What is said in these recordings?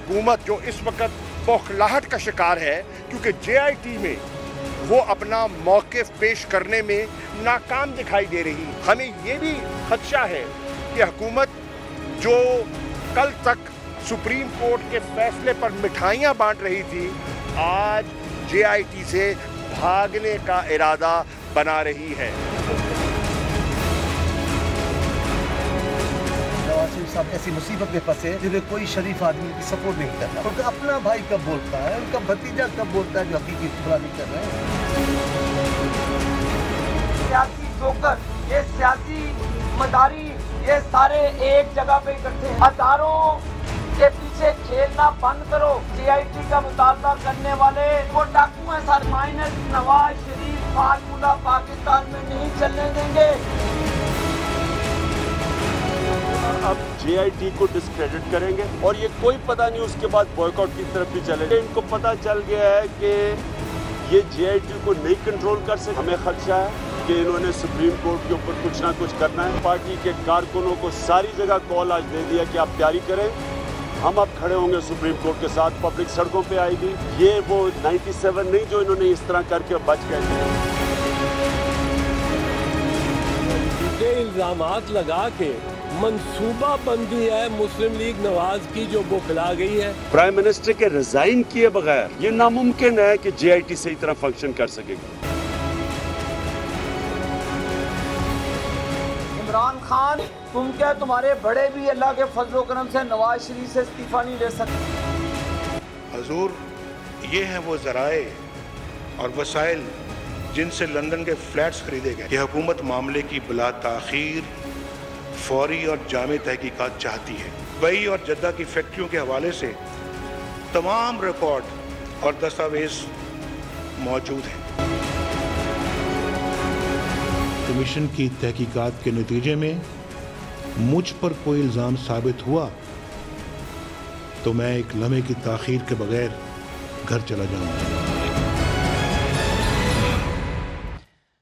हुकूमत जो इस वक्त बौखलाहट का शिकार है क्योंकि JIT में वो अपना मौक़िफ़ पेश करने में नाकाम दिखाई दे रही। हमें ये भी खदशा है कि हुकूमत जो कल तक सुप्रीम कोर्ट के फैसले पर मिठाइयाँ बांट रही थी, आज JIT से भागने का इरादा बना रही है। साहब ऐसी मुसीबत में फंसे जिन्हें कोई शरीफ आदमी की सपोर्ट नहीं करता। उनका अपना भाई कब बोलता है, उनका भतीजा कब बोलता है जो हकीकी इत्तला नहीं कर रहे हैं। सियासी जोकर, ये सियासी मदारी, ये सारे एक जगह पे इकट्ठे हैं। हजारों के पीछे खेलना बंद करो। JIT का मुतालबा करने वाले वो डाकू हैं sir. Minus Nawaz Sharif formula Pakistan में नहीं चलने देंगे। अब JIT को डिस्क्रेडिट करेंगे और ये कोई पता नहीं उसके बाद बॉयकॉट की तरफ भी चलेंगे। इनको पता चल गया है कि ये JIT को नहीं कंट्रोल कर सकते। हमें खदशा है कि इन्होंने सुप्रीम कोर्ट के ऊपर कुछ ना कुछ करना है। पार्टी के कारकुनों को सारी जगह कॉल आज दे दिया कि आप तैयारी करें, हम अब खड़े होंगे सुप्रीम कोर्ट के साथ। पब्लिक सड़कों पे आएगी। ये वो 97 नहीं जो इन्होंने इस तरह करके बच गए। इल्जामात लगा के मंसूबा बंदी है मुस्लिम लीग नवाज की जो बुखला गई है। प्राइम मिनिस्टर के रिजाइन किए बगैर ये नामुमकिन है कि JIT सही तरह फंक्शन कर सकेगा। इमरान खान, तुम क्या तुम्हारे बड़े भी अल्लाह के फजल करम से नवाज शरीफ से इस्तीफा नहीं ले सकते? हजूर, ये हैं वो ज़राए और वसाइल जिनसे लंदन के फ्लैट्स खरीदे गए। ये हुकूमत मामले की बिला ताखीर फौरी और जामे तहकीकात चाहती है। दुबई और जद्दा की फैक्ट्रियों के हवाले से तमाम रिकॉर्ड और दस्तावेज मौजूद हैं। कमीशन की तहकीकात के नतीजे में मुझ पर कोई इल्ज़ाम साबित हुआ तो मैं एक लम्हे की ताखीर के बगैर घर चला जाऊंगा।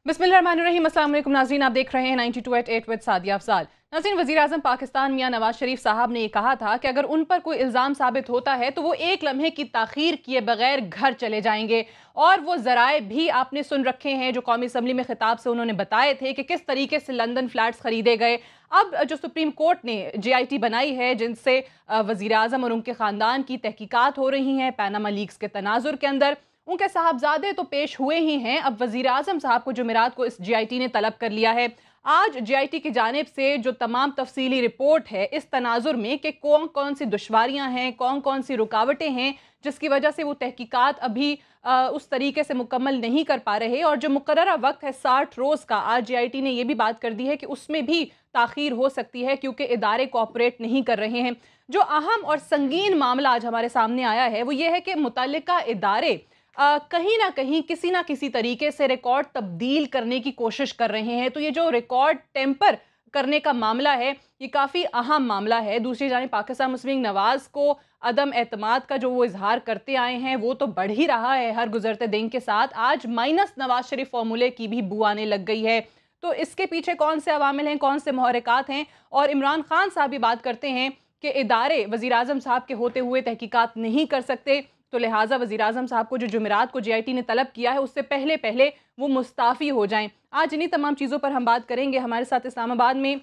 बिस्मिल्लाहिर्रहमानिर्रहीम। अस्सलाम वालेकुम नाज़रीन, आप देख रहे हैं 92@8 विद सादिया अफजाल। नाज़रीन, वज़ीर आज़म पाकिस्तान मियां नवाज शरीफ साहब ने कहा था कि अगर उन पर कोई इल्ज़ाम साबित होता है तो वो एक लम्हे की ताख़ीर किए बगैर घर चले जाएंगे। और वो ज़राए भी आपने सुन रखे हैं जो कौमी असम्बली में खिताब से उन्होंने बताए थे कि किस तरीके से लंदन फ्लैट्स खरीदे गए। अब जो सुप्रीम कोर्ट ने JIT बनाई है जिनसे वज़ीर आज़म और उनके ख़ानदान की तहकीकात हो रही हैं पैनामा लीक्स के तनाजुर के अंदर, उनके साहबजादे तो पेश हुए ही हैं। अब वज़ीर आज़म साहब को जुमेरात को इस JIT ने तलब कर लिया है। आज JIT की जानिब से जो तमाम तफसीली रिपोर्ट है इस तनाजुर में कि कौन कौन सी दुश्वारियाँ हैं, कौन कौन सी रुकावटें हैं जिसकी वजह से वो तहकीकात अभी उस तरीके से मुकम्मल नहीं कर पा रहे, और जो मुकर्ररा वक्त है 60 रोज़ का, आज JIT ने यह भी बात कर दी है कि उसमें भी ताख़ीर हो सकती है क्योंकि इदारे कोऑपरेट नहीं कर रहे हैं। जो अहम और संगीन मामला आज हमारे सामने आया है वो ये है कि मुतल्लिका इदारे कहीं ना कहीं किसी ना किसी तरीके से रिकॉर्ड तब्दील करने की कोशिश कर रहे हैं। तो ये जो रिकॉर्ड टेम्पर करने का मामला है ये काफ़ी अहम मामला है। दूसरी जानिब पाकिस्तान मुस्लिम लीग नवाज़ को अदम एतमाद का जो वो इजहार करते आए हैं वो तो बढ़ ही रहा है हर गुजरते दिन के साथ। आज माइनस नवाज शरीफ फॉर्मूले की भी बू आने लग गई है। तो इसके पीछे कौन से अवामिल हैं, कौन से मुहर्रिकात हैं? और इमरान खान साहब भी बात करते हैं कि इदारे वज़ीर आज़म साहब के होते हुए तहकीकात नहीं कर सकते, तो लिहाजा वज़ीर आज़म साहब को जो जुमेरात को JIT ने तलब किया है उससे पहले पहले वो मुस्ताफ़ी हो जाएं। आज इन्हीं तमाम चीज़ों पर हम बात करेंगे। हमारे साथ इस्लामाबाद में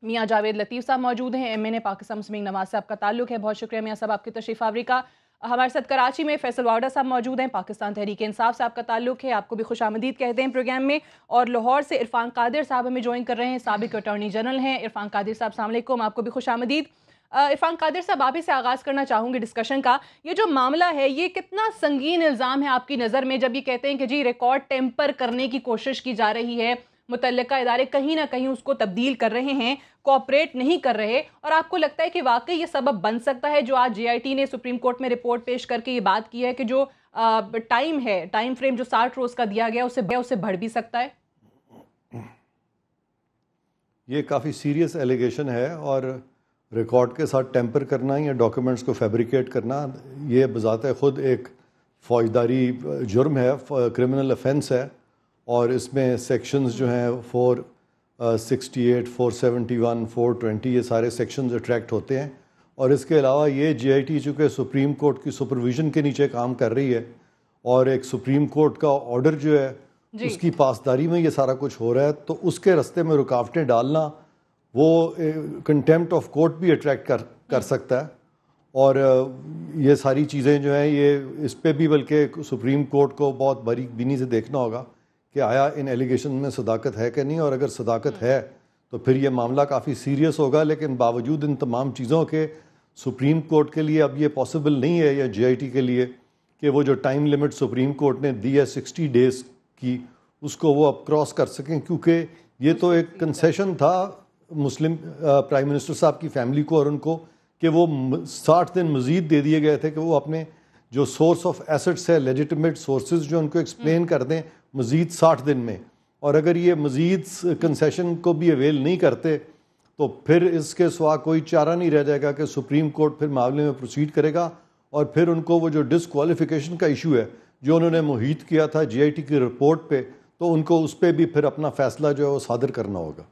मियाँ जावेद लतीफ़ साहब मौजूद हैं। MNA पाकिस्तान मुस्लिम लीग नवाज़ से आपका ताल्लुक़ है, बहुत शुक्रिया मियाँ साहब आपकी तशरीफ़ आवरी का। हमारे साथ कराची में फैसल वावडा साहब मौजूद हैं, पाकिस्तान तहरीक इंसाफ से आपका ताल्लुक़ है, आपको भी खुशामदीद कहते हैं प्रोग्राम में। और लाहौर से इरफान कादिर साहब हमें ज्वाइन कर रहे हैं, साबिक़ अटॉर्नी जनरल हैं। इरफान कादिर साहब अस्सलाम वालेकुम, आपको भी खुशामदीद। इरफान कादिर साहब, आप ही से आगाज़ करना चाहूँगी डिस्कशन का। ये जो मामला है ये कितना संगीन इल्ज़ाम है आपकी नज़र में जब ये कहते हैं कि जी रिकॉर्ड टेम्पर करने की कोशिश की जा रही है, मुतल्लिका इदारे कहीं ना कहीं उसको तब्दील कर रहे हैं, कोऑपरेट नहीं कर रहे, और आपको लगता है कि वाकई ये सबब बन सकता है जो आज JIT ने सुप्रीम कोर्ट में रिपोर्ट पेश करके ये बात की है कि जो टाइम फ्रेम जो 60 रोज का दिया गया उससे बढ़ भी सकता है? ये काफ़ी सीरियस एलिगेशन है, और रिकॉर्ड के साथ टेम्पर करना या डॉक्यूमेंट्स को फैब्रिकेट करना ये बज़ाते खुद एक फौजदारी जुर्म है, क्रिमिनल ऑफेंस है, और इसमें सेक्शंस जो हैं 468, 471, 420 ये सारे सेक्शंस अट्रैक्ट होते हैं। और इसके अलावा ये JIT चूँकि सुप्रीम कोर्ट की सुपरविज़न के नीचे काम कर रही है, और एक सुप्रीम कोर्ट का ऑर्डर जो है उसकी पासदारी में ये सारा कुछ हो रहा है, तो उसके रास्ते में रुकावटें डालना वो कंटेम्प्ट ऑफ कोर्ट भी अट्रैक्ट कर सकता है। और ये सारी चीज़ें जो हैं ये इस पे भी बल्कि सुप्रीम कोर्ट को बहुत बारीक बीनी से देखना होगा कि आया इन एलिगेशन में सदाकत है कि नहीं, और अगर सदाकत है तो फिर ये मामला काफ़ी सीरियस होगा। लेकिन बावजूद इन तमाम चीज़ों के सुप्रीम कोर्ट के लिए अब ये पॉसिबल नहीं है, या JIT के लिए, कि वो जो टाइम लिमिट सुप्रीम कोर्ट ने दी है 60 डेज़ की, उसको वो अब क्रॉस कर सकें, क्योंकि ये तो एक कंसेशन था मुस्लिम प्राइम मिनिस्टर साहब की फैमिली को और उनको, कि वो 60 दिन मज़ीद दे दिए गए थे कि वो अपने जो सोर्स ऑफ एसेट्स है, लेजिटिमेट सोर्सेज जो उनको एक्सप्लेन कर दें मज़ीद 60 दिन में। और अगर ये मज़ीद कंसेशन को भी अवेल नहीं करते तो फिर इसके सिवा कोई चारा नहीं रह जाएगा कि सुप्रीम कोर्ट फिर मामले में प्रोसीड करेगा, और फिर उनको वो जो डिसक्वालिफिकेशन का इशू है जो उन्होंने मुहित किया था JIT की रिपोर्ट पे, तो उनको उस पर भी फिर अपना फैसला जो है वो सादर करना होगा।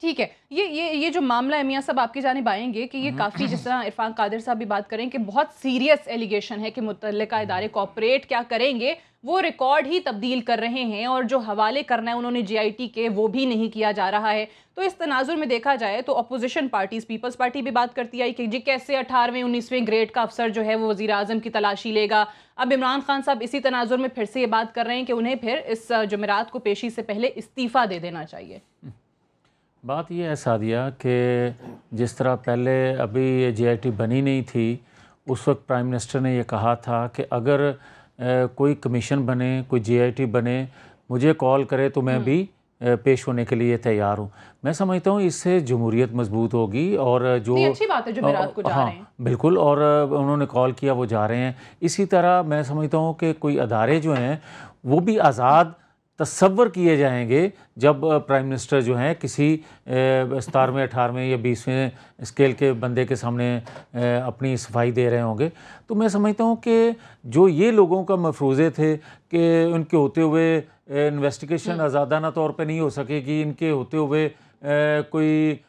ठीक है, ये जो मामला है मियां साहब आपकी जानिब आएंगे कि ये काफ़ी, जिस तरह इरफान कादिर साहब भी बात करें कि बहुत सीरियस एलिगेशन है कि मुतल्लिका इदारे कोऑपरेट क्या करेंगे, वो रिकॉर्ड ही तब्दील कर रहे हैं, और जो हवाले करना है उन्होंने JIT के वो भी नहीं किया जा रहा है। तो इस तनाजुर में देखा जाए तो अपोजिशन पार्टीज़, पीपल्स पार्टी भी बात करती आई कि जी कैसे 18वें 19वें ग्रेड का अफसर जो है वो वज़ीर आज़म की तलाशी लेगा। अब इमरान खान साहब इसी तनाजुर में फिर से ये बात कर रहे हैं कि उन्हें फिर इस जुमेरात को पेशी से पहले इस्तीफ़ा दे देना चाहिए। बात यह है सादिया कि जिस तरह पहले अभी ये JIT बनी नहीं थी, उस वक्त प्राइम मिनिस्टर ने यह कहा था कि अगर कोई कमीशन बने, कोई JIT बने, मुझे कॉल करे तो मैं भी पेश होने के लिए तैयार हूँ। मैं समझता हूँ इससे जमहूरियत मजबूत होगी, और जो अच्छी बात है जुमेरात को जा रहे हैं। बिल्कुल, और उन्होंने कॉल किया वो जा रहे हैं। इसी तरह मैं समझता हूँ कि कोई अदारे जो हैं वो भी आज़ाद तस्वर किए जाएंगे जब प्राइम मिनिस्टर जो हैं किसी 17वें 18वें या 20वें स्केल के बंदे के सामने अपनी सफाई दे रहे होंगे। तो मैं समझता हूँ कि जो ये लोगों का मफरूज़े थे कि उनके होते हुए इन्वेस्टिगेशन आज़ादाना तौर पे नहीं हो सकेगी, इनके होते हुए कोई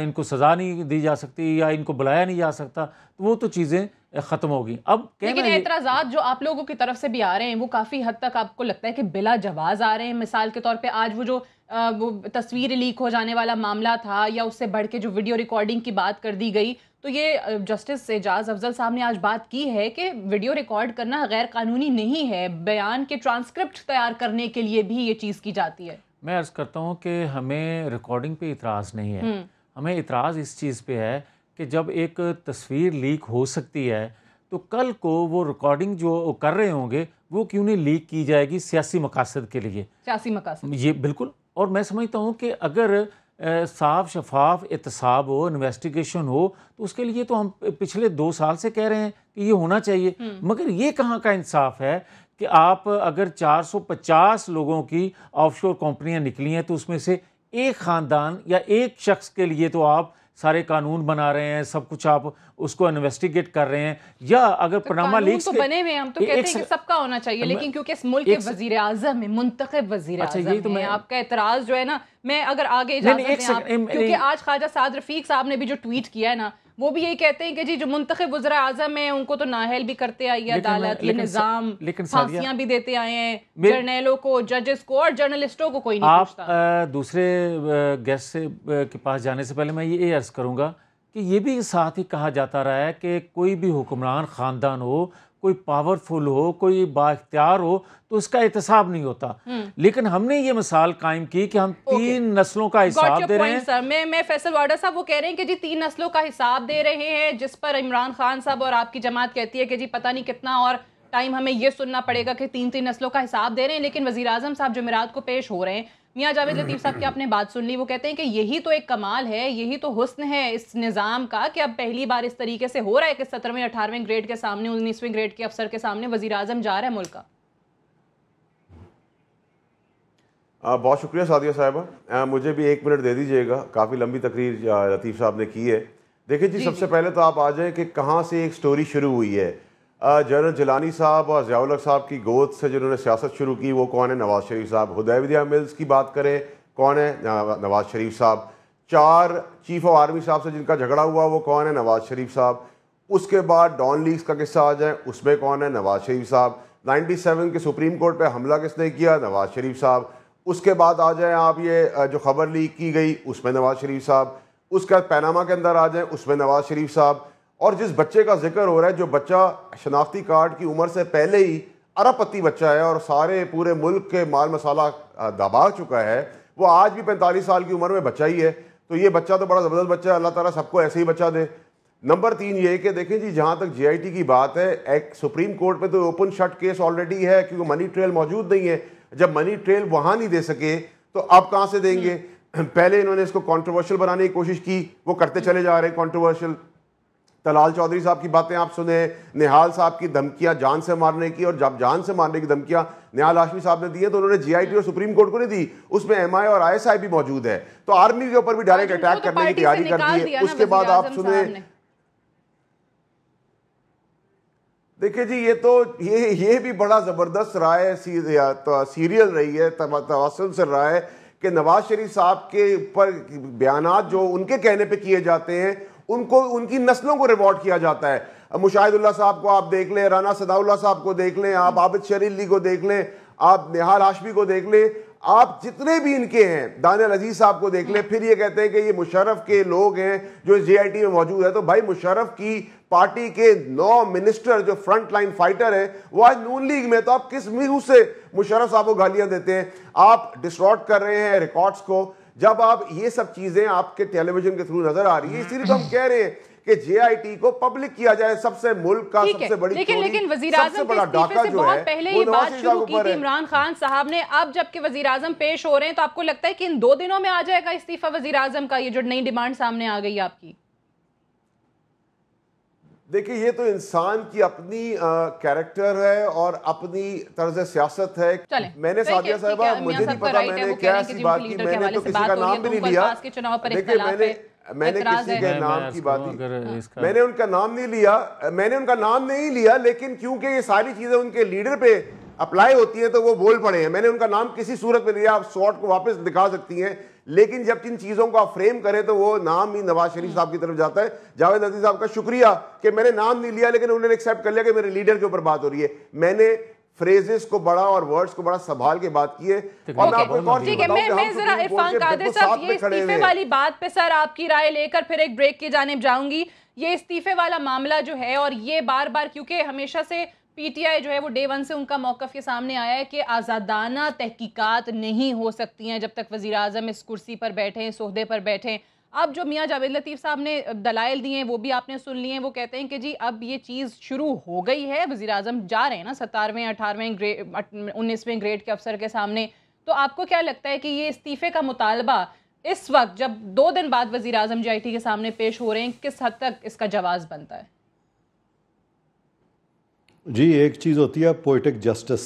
इनको सज़ा नहीं दी जा सकती या इनको बुलाया नहीं जा सकता, तो वो तो चीज़ें ख़त्म होगी। अब लेकिन एतराज़ात जो आप लोगों की तरफ से भी आ रहे हैं वो काफ़ी हद तक आपको लगता है कि बिला जवाज़ आ रहे हैं। मिसाल के तौर पे आज वो जो वो तस्वीर लीक हो जाने वाला मामला था, या उससे बढ़ के जो वीडियो रिकॉर्डिंग की बात कर दी गई, तो ये जस्टिस एजाज अफजल साहब ने आज बात की है कि वीडियो रिकॉर्ड करना गैर कानूनी नहीं है, बयान के ट्रांसक्रिप्ट तैयार करने के लिए भी ये चीज़ की जाती है। मैं अर्ज़ करता हूँ कि हमें रिकॉर्डिंग पे इतराज़ नहीं है, हमें इतराज़ इस चीज़ पे है कि जब एक तस्वीर लीक हो सकती है तो कल को वो रिकॉर्डिंग जो कर रहे होंगे वो क्यों नहीं लीक की जाएगी सियासी मकासद के लिए, सियासी मकासद, ये बिल्कुल। और मैं समझता हूँ कि अगर साफ शफाफ एहतसाब हो, इन्वेस्टिगेशन हो, तो उसके लिए तो हम पिछले 2 साल से कह रहे हैं कि ये होना चाहिए। मगर ये कहाँ का इंसाफ है कि आप अगर 450 लोगों की ऑफशोर कंपनियां निकली हैं तो उसमें से एक ख़ानदान या एक शख्स के लिए तो आप सारे कानून बना रहे हैं, सब कुछ आप उसको इन्वेस्टिगेट कर रहे हैं। या अगर तो पनामा लीक्स तो बने हुए हम तो कहते हैं कि सबका होना चाहिए, लेकिन क्योंकि इस मुल्क के वजीर आज़म है, मुंतखब वजीर आज़म है, आपका एतराज़ जो है ना, मैं अगर आगे इजाज़त दें क्योंकि आज ख्वाजा साद रफीक साहब ने भी जो ट्वीट किया है ना, वो भी यही कहते हैं कि जी जो मुंतखब वज़ीर आज़म है उनको तो नाअहल भी करते आई है अदालत, ये निज़ाम, फांसियां भी देते आए हैं जर्नैलों को, जजेस को और जर्नलिस्टों को कोई नहीं पूछता। आप दूसरे गेस्ट के पास जाने से पहले मैं ये अर्ज़ करूँगा कि ये भी साथ ही कहा जाता रहा है कि कोई भी हुक्मरान ख़ानदान हो, कोई पावरफुल हो, कोई बाइख्तियार हो, तो उसका एहतसाब नहीं होता। लेकिन हमने ये मिसाल कायम की कि हम 3 नस्लों का हिसाब दे रहे हैं। सर मैं फैसल वाडा साहब वो कह रहे हैं कि जी 3 नस्लों का हिसाब दे रहे हैं, जिस पर इमरान खान साहब और आपकी जमात कहती है कि जी पता नहीं कितना और टाइम हमें ये सुनना पड़ेगा कि 3-3 नस्लों का हिसाब दे रहे हैं, लेकिन वज़ीर आज़म साहब जुमेरात को पेश हो रहे हैं। मियां जावेद लतीफ़ साहब की आपने बात सुन ली, वो कहते हैं कि यही तो एक कमाल है, यही तो हुस्न है इस निज़ाम का कि अब पहली बार इस तरीके से हो रहा है कि 17वें 18वें ग्रेड के सामने 19वें ग्रेड के अफसर के सामने वज़ीर आज़म जा रहा है मुल्क का। बहुत शुक्रिया सादिया साहिबा, मुझे भी 1 मिनट दे दीजिएगा। काफ़ी लंबी तकरीर लतीफ़ साहब ने की है। देखिए जी, सबसे पहले तो आप आ जाएं कि कहाँ से एक स्टोरी शुरू हुई है। जनरल जिलानी साहब और ज़िया उल हक साहब की गोद से जिन्होंने सियासत शुरू की वो कौन है? नवाज़ शरीफ साहब। हुदैबिया मिल्स की बात करें, कौन है? नवाज़ शरीफ साहब। 4 चीफ ऑफ आर्मी साहब से जिनका झगड़ा हुआ वो कौन है? नवाज़ शरीफ साहब। उसके बाद डॉन लीग्स का किस्सा आ जाए, उसमें कौन है? नवाज़ शरीफ साहब। 97 के सुप्रीम कोर्ट पर हमला किसने किया? नवाज़ शरीफ साहब। उसके बाद आ जाए आप ये जो खबर लीक की गई उसमें नवाज़ शरीफ साहब। उसके बाद पैनामा के अंदर आ जाए उसमें नवाज़ शरीफ साहब। और जिस बच्चे का जिक्र हो रहा है, जो बच्चा शनाख्ती कार्ड की उम्र से पहले ही अरबपति बच्चा है और सारे पूरे मुल्क के माल मसाला दबा चुका है, वो आज भी 45 साल की उम्र में बच्चा ही है। तो ये बच्चा तो बड़ा ज़बरदस्त बच्चा है, अल्लाह ताला सबको ऐसे ही बच्चा दे। नंबर 3 ये कि देखें जी, जहाँ तक JIT की बात है, एक सुप्रीम कोर्ट में तो ओपन शट केस ऑलरेडी है क्योंकि मनी ट्रेल मौजूद नहीं है। जब मनी ट्रेल वहाँ नहीं दे सके तो अब कहाँ से देंगे? पहले इन्होंने इसको कंट्रोवर्शियल बनाने की कोशिश की, वो करते चले जा रहे हैं कंट्रोवर्शियल। तलाल चौधरी साहब की बातें आप सुने, निहाल साहब की धमकियां जान से मारने की, और जब जान से मारने की धमकियां निहाल हाशमी साहब ने दी है तो उन्होंने JIT और सुप्रीम कोर्ट को नहीं दी, उसमें MI और ISI भी मौजूद है। तो आर्मी के ऊपर भी डायरेक्ट अटैक करने की तैयारी कर दी है। उसके बाद आप सुने, देखिए जी, ये भी बड़ा जबरदस्त रहा है, सीरियल रही है, तवासल से रहा है कि नवाज शरीफ साहब के ऊपर बयानात जो उनके कहने पे किए जाते हैं उनको, उनकी नस्लों को रिवॉर्ड किया जाता है। मुशाहिदुल्लाह साहब को आप देख लें, राना सदाउल्लाह साहब को देख लें, आप आबिद शरीली को देख लें, आप निहाल हाशमी को देख लें, आप जितने भी इनके हैं, दानियल अजीज साहब को देख लें। फिर ये कहते हैं कि ये मुशर्रफ के लोग हैं जो JIT में मौजूद है। तो भाई, मुशर्रफ की पार्टी के 9 मिनिस्टर जो फ्रंट लाइन फाइटर हैं वो आज नून लीग में, तो आप किस मुंह से मुशर्रफ साहब को गालियां देते हैं? आप डिस्टॉर्ट कर रहे हैं रिकॉर्ड्स को। जब आप ये सब चीजें आपके टेलीविजन के थ्रू नजर आ रही है, इसीलिए तो हम कह रहे हैं कि JIT को पब्लिक किया जाए। सबसे मुल्क का सबसे बड़ी, लेकिन वज़ीर आज़म के इस्तीफे से बहुत पहले ये बात शुरू की थी इमरान खान साहब ने। अब जबकि वज़ीर आज़म पेश हो रहे हैं तो आपको लगता है कि इन 2 दिनों में आ जाएगा इस्तीफा वज़ीर आज़म का, ये जो नई डिमांड सामने आ गई आपकी? देखिए, ये तो इंसान की अपनी कैरेक्टर है और अपनी तर्ज सियासत है। मैंने सादिया साहिबा, मुझे नहीं पता मैंने क्या ऐसी बात की, मैंने तो किसी का नाम भी नहीं लिया। देखिए, मैंने किसी के नाम की बात की, मैंने उनका नाम नहीं लिया, लेकिन क्योंकि ये सारी चीजें उनके लीडर पे अप्लाई होती है तो वो बोल पड़े हैं। मैंने उनका नाम किसी सूरत में लिया, आप शॉर्ट को वापस दिखा सकती हैं, लेकिन जब जिन चीजों को आप फ्रेम करें तो वो नाम ही नवाज शरीफ साहब की तरफ जाता है। जावेद नज़ीर साहब का शुक्रिया कि मैंने नाम नहीं लिया, लेकिन उन्होंने एक्सेप्ट कर लिया कि मेरे लीडर के ऊपर बात हो रही है। मैंने फ्रेजेस को बड़ा और वर्ड्स को बड़ा संभाल के बात की है। और मैं आपको एक और चीज बताऊं कि हम जरा इरफान कादिर साहब, ये इस्तीफे वाली बात पे सर आपकी राय लेकर फिर एक ब्रेक की जानिब जाऊंगी। ये इस्तीफे वाला मामला जो है, और ये बार बार, क्योंकि हमेशा से PTI जो है वो डे 1 से उनका मौक़िफ़ के सामने आया है कि आज़ादाना तहकीकात नहीं हो सकती हैं जब तक वज़ीर आज़म इस कुर्सी पर बैठे, इस ओहदे पर बैठे। अब जो मियां जावेद लतीफ़ साहब ने दलाइल दिए हैं वो भी आपने सुन लिए हैं। वो कहते हैं कि जी अब ये चीज़ शुरू हो गई है, वज़ीर आज़म जा रहे हैं ना 17वें 18वें 19वें ग्रेड के अफसर के सामने। तो आपको क्या लगता है कि ये इस्तीफ़े का मुतालबा इस वक्त, जब 2 दिन बाद वज़ीर आज़म JIT के सामने पेश हो रहे हैं, किस हद तक इसका जवाज़ बनता है? जी, एक चीज़ होती है पोइटिक जस्टिस।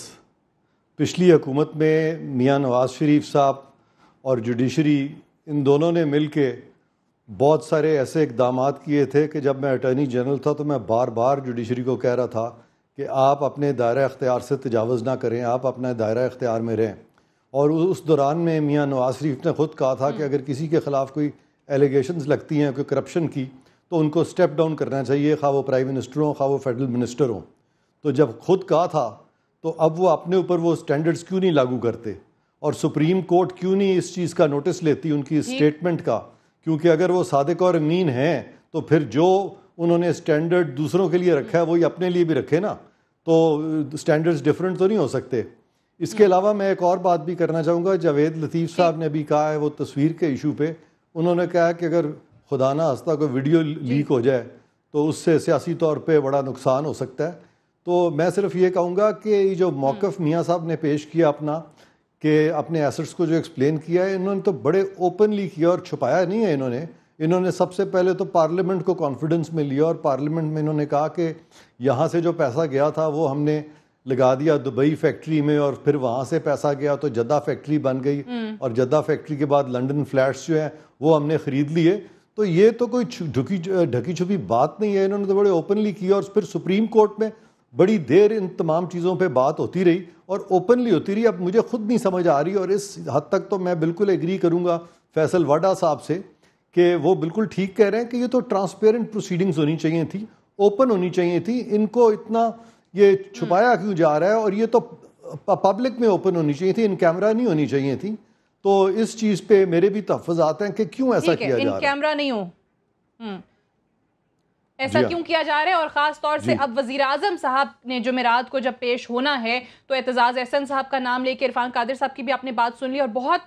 पिछली हुकूमत में मियां नवाज़ शरीफ साहब और जुडिशरी, इन दोनों ने मिल के बहुत सारे ऐसे इकदाम किए थे कि जब मैं अटॉर्नी जनरल था तो मैं बार बार जुडिशरी को कह रहा था कि आप अपने दायरा इख्तियार से तजावज़ ना करें, आप अपने दायरा इख्तियार में रहें। और उस दौरान में मियां नवाज़ शरीफ ने ख़ुद कहा था कि अगर किसी के ख़िलाफ़ कोई एलिगेशंस लगती हैं कोई करप्शन की, तो उनको स्टेप डाउन करना चाहिए, खा वो प्राइम मिनिस्टर हों, खा वो फेडरल मिनिस्टर हों। तो जब खुद कहा था तो अब वो अपने ऊपर वो स्टैंडर्ड्स क्यों नहीं लागू करते, और सुप्रीम कोर्ट क्यों नहीं इस चीज़ का नोटिस लेती उनकी स्टेटमेंट का? क्योंकि अगर वो सादिक और अमीन हैं तो फिर जो उन्होंने स्टैंडर्ड दूसरों के लिए रखा है वही अपने लिए भी रखे ना, तो स्टैंडर्ड्स डिफरेंट तो नहीं हो सकते। इसके अलावा मैं एक और बात भी करना चाहूँगा। जावेद लतीफ़ साहब ने भी कहा है, वो तस्वीर के इशू पे उन्होंने कहा कि अगर खुदा ना हस्ता कोई वीडियो लीक हो जाए तो उससे सियासी तौर पे बड़ा नुकसान हो सकता है। तो मैं सिर्फ ये कहूँगा कि ये जो मौक़िफ़ मियाँ साहब ने पेश किया अपना, कि अपने एसेट्स को जो एक्सप्लेन किया है, इन्होंने तो बड़े ओपनली किया और छुपाया नहीं है। इन्होंने सबसे पहले तो पार्लियामेंट को कॉन्फिडेंस में लिया और पार्लियामेंट में इन्होंने कहा कि यहाँ से जो पैसा गया था वो हमने लगा दिया दुबई फैक्ट्री में, और फिर वहाँ से पैसा गया तो जद्दा फैक्ट्री बन गई, और जद्दा फैक्ट्री के बाद लंदन फ्लैट्स जो हैं वो हमने ख़रीद लिए। तो ये तो कोई ढकी छुपी बात नहीं है, इन्होंने तो बड़े ओपनली किया। और फिर सुप्रीम कोर्ट में बड़ी देर इन तमाम चीज़ों पे बात होती रही और ओपनली होती रही। अब मुझे खुद नहीं समझ आ रही, और इस हद तक तो मैं बिल्कुल एग्री करूँगा फैसल वाडा साहब से कि वो बिल्कुल ठीक कह रहे हैं कि ये तो ट्रांसपेरेंट प्रोसीडिंग्स होनी चाहिए थी, ओपन होनी चाहिए थी। इनको इतना ये छुपाया क्यों जा रहा है, और ये तो पब्लिक में ओपन होनी चाहिए थी, इन कैमरा नहीं होनी चाहिए थी। तो इस चीज़ पे मेरे भी तहफ़्फ़ुज़ात हैं कि क्यों ऐसा किया जा रहा है, इन कैमरा नहीं हो, ऐसा क्यों किया जा रहा है। और ख़ास तौर से अब वज़ीर आज़म साहब ने जुमेरात को जब पेश होना है तो एतजाज़ एहसन साहब का नाम लेके इरफान कादिर साहब की भी आपने बात सुन ली, और बहुत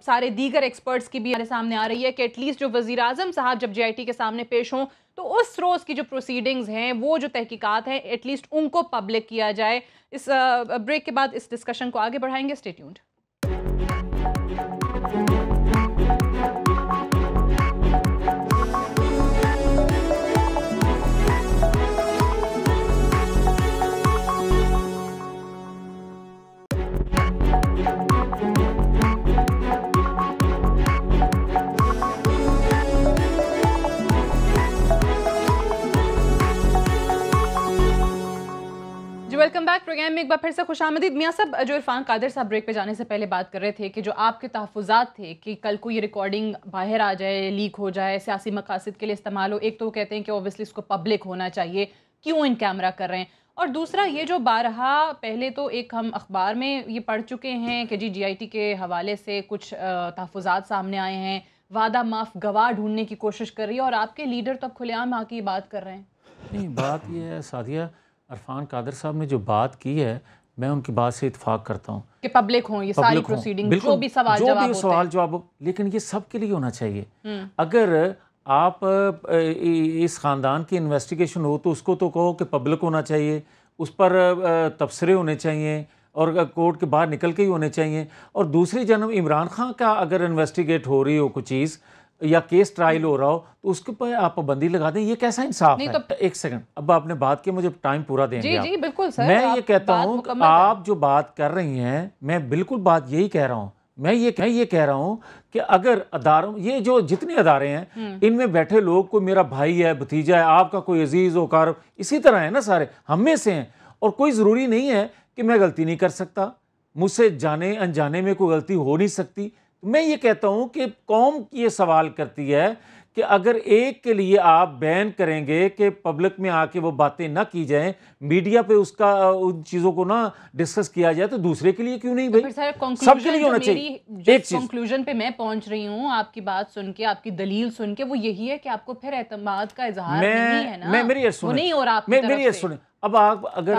सारे दीगर एक्सपर्ट्स की भी हमारे सामने आ रही है कि एटलीस्ट जो वज़ीर आज़म साहब जब JIT के सामने पेश हों तो उस रोज़ की जो प्रोसीडिंग्स हैं, वो जो तहकीकात हैं, एटलीस्ट उनको पब्लिक किया जाए। इस ब्रेक के बाद इस डिस्कशन को आगे बढ़ाएंगे, stay tuned. Welcome back programme में एक बार फिर से खुशामदीद। मियां साहब, जो इरफान कादिर साहब ब्रेक पे जाने से पहले बात कर रहे थे कि जो आपके तहफ़्फ़ुज़ात थे कि कल को ये रिकॉर्डिंग बाहर आ जाए, लीक हो जाए, सियासी मकासद के लिए इस्तेमाल हो। एक तो वो कहते हैं कि ओबियसली इसको पब्लिक होना चाहिए, क्यों इन कैमरा कर रहे हैं, और दूसरा ये जो बारहा पहले तो एक हम अखबार में ये पढ़ चुके हैं कि जी JIT के हवाले से कुछ तहफ़्फ़ुज़ात सामने आए हैं, वादा माफ़ गवाह ढूंढने की कोशिश कर रही है, और आपके लीडर तो अब खुलेआम आके ये बात कर रहे हैं। नहीं, बात ये है सादिया, इरफान कादिर साहब ने जो बात की है मैं उनकी बात से इत्फाक करता हूँ कि पब्लिक हो ये सारी प्रोसीडिंग, जो भी सवाल जवाब हो, लेकिन ये सब के लिए होना चाहिए। अगर आप इस ख़ानदान की इन्वेस्टिगेशन हो तो उसको तो कहो कि पब्लिक होना चाहिए, उस पर तबसरे होने चाहिए और कोर्ट के बाहर निकल के ही होने चाहिए। और दूसरी जानब इमरान खान का अगर इन्वेस्टिगेट हो रही हो कुछ चीज़ या केस ट्रायल हो रहा हो तो उसके पर आप पाबंदी लगा दें, ये कैसा इंसाफ है? तो एक सेकंड, अब आपने बात की, मुझे टाइम पूरा देंगे जी, जी, बिल्कुल सर, मैं ये कहता हूँ आप जो बात कर रही हैं, मैं बिल्कुल बात यही कह रहा हूँ। मैं ये कह रहा हूँ कि अगर अदारों, ये जो जितने अदारे हैं इनमें बैठे लोग, कोई मेरा भाई है, भतीजा है, आपका कोई अजीज वकार, इसी तरह है ना, सारे हम में से हैं, और कोई ज़रूरी नहीं है कि मैं गलती नहीं कर सकता, मुझसे जाने अनजाने में कोई गलती हो नहीं सकती। मैं ये कहता हूं कि कौम ये सवाल करती है कि अगर एक के लिए आप बैन करेंगे कि पब्लिक में आके वो बातें ना की जाएं, मीडिया पे उसका उन चीज़ों को ना डिस्कस किया जाए, तो दूसरे के लिए क्यों नहीं भाई? सबके लिए होना चाहिए। एक कंक्लूजन पे मैं पहुंच रही हूँ आपकी बात सुन के, आपकी दलील सुन के, वो यही है कि आपको फिर एतमाद का इजहार नहीं है ना, वो नहीं हो रहा, मेरी सुने। अब आप अगर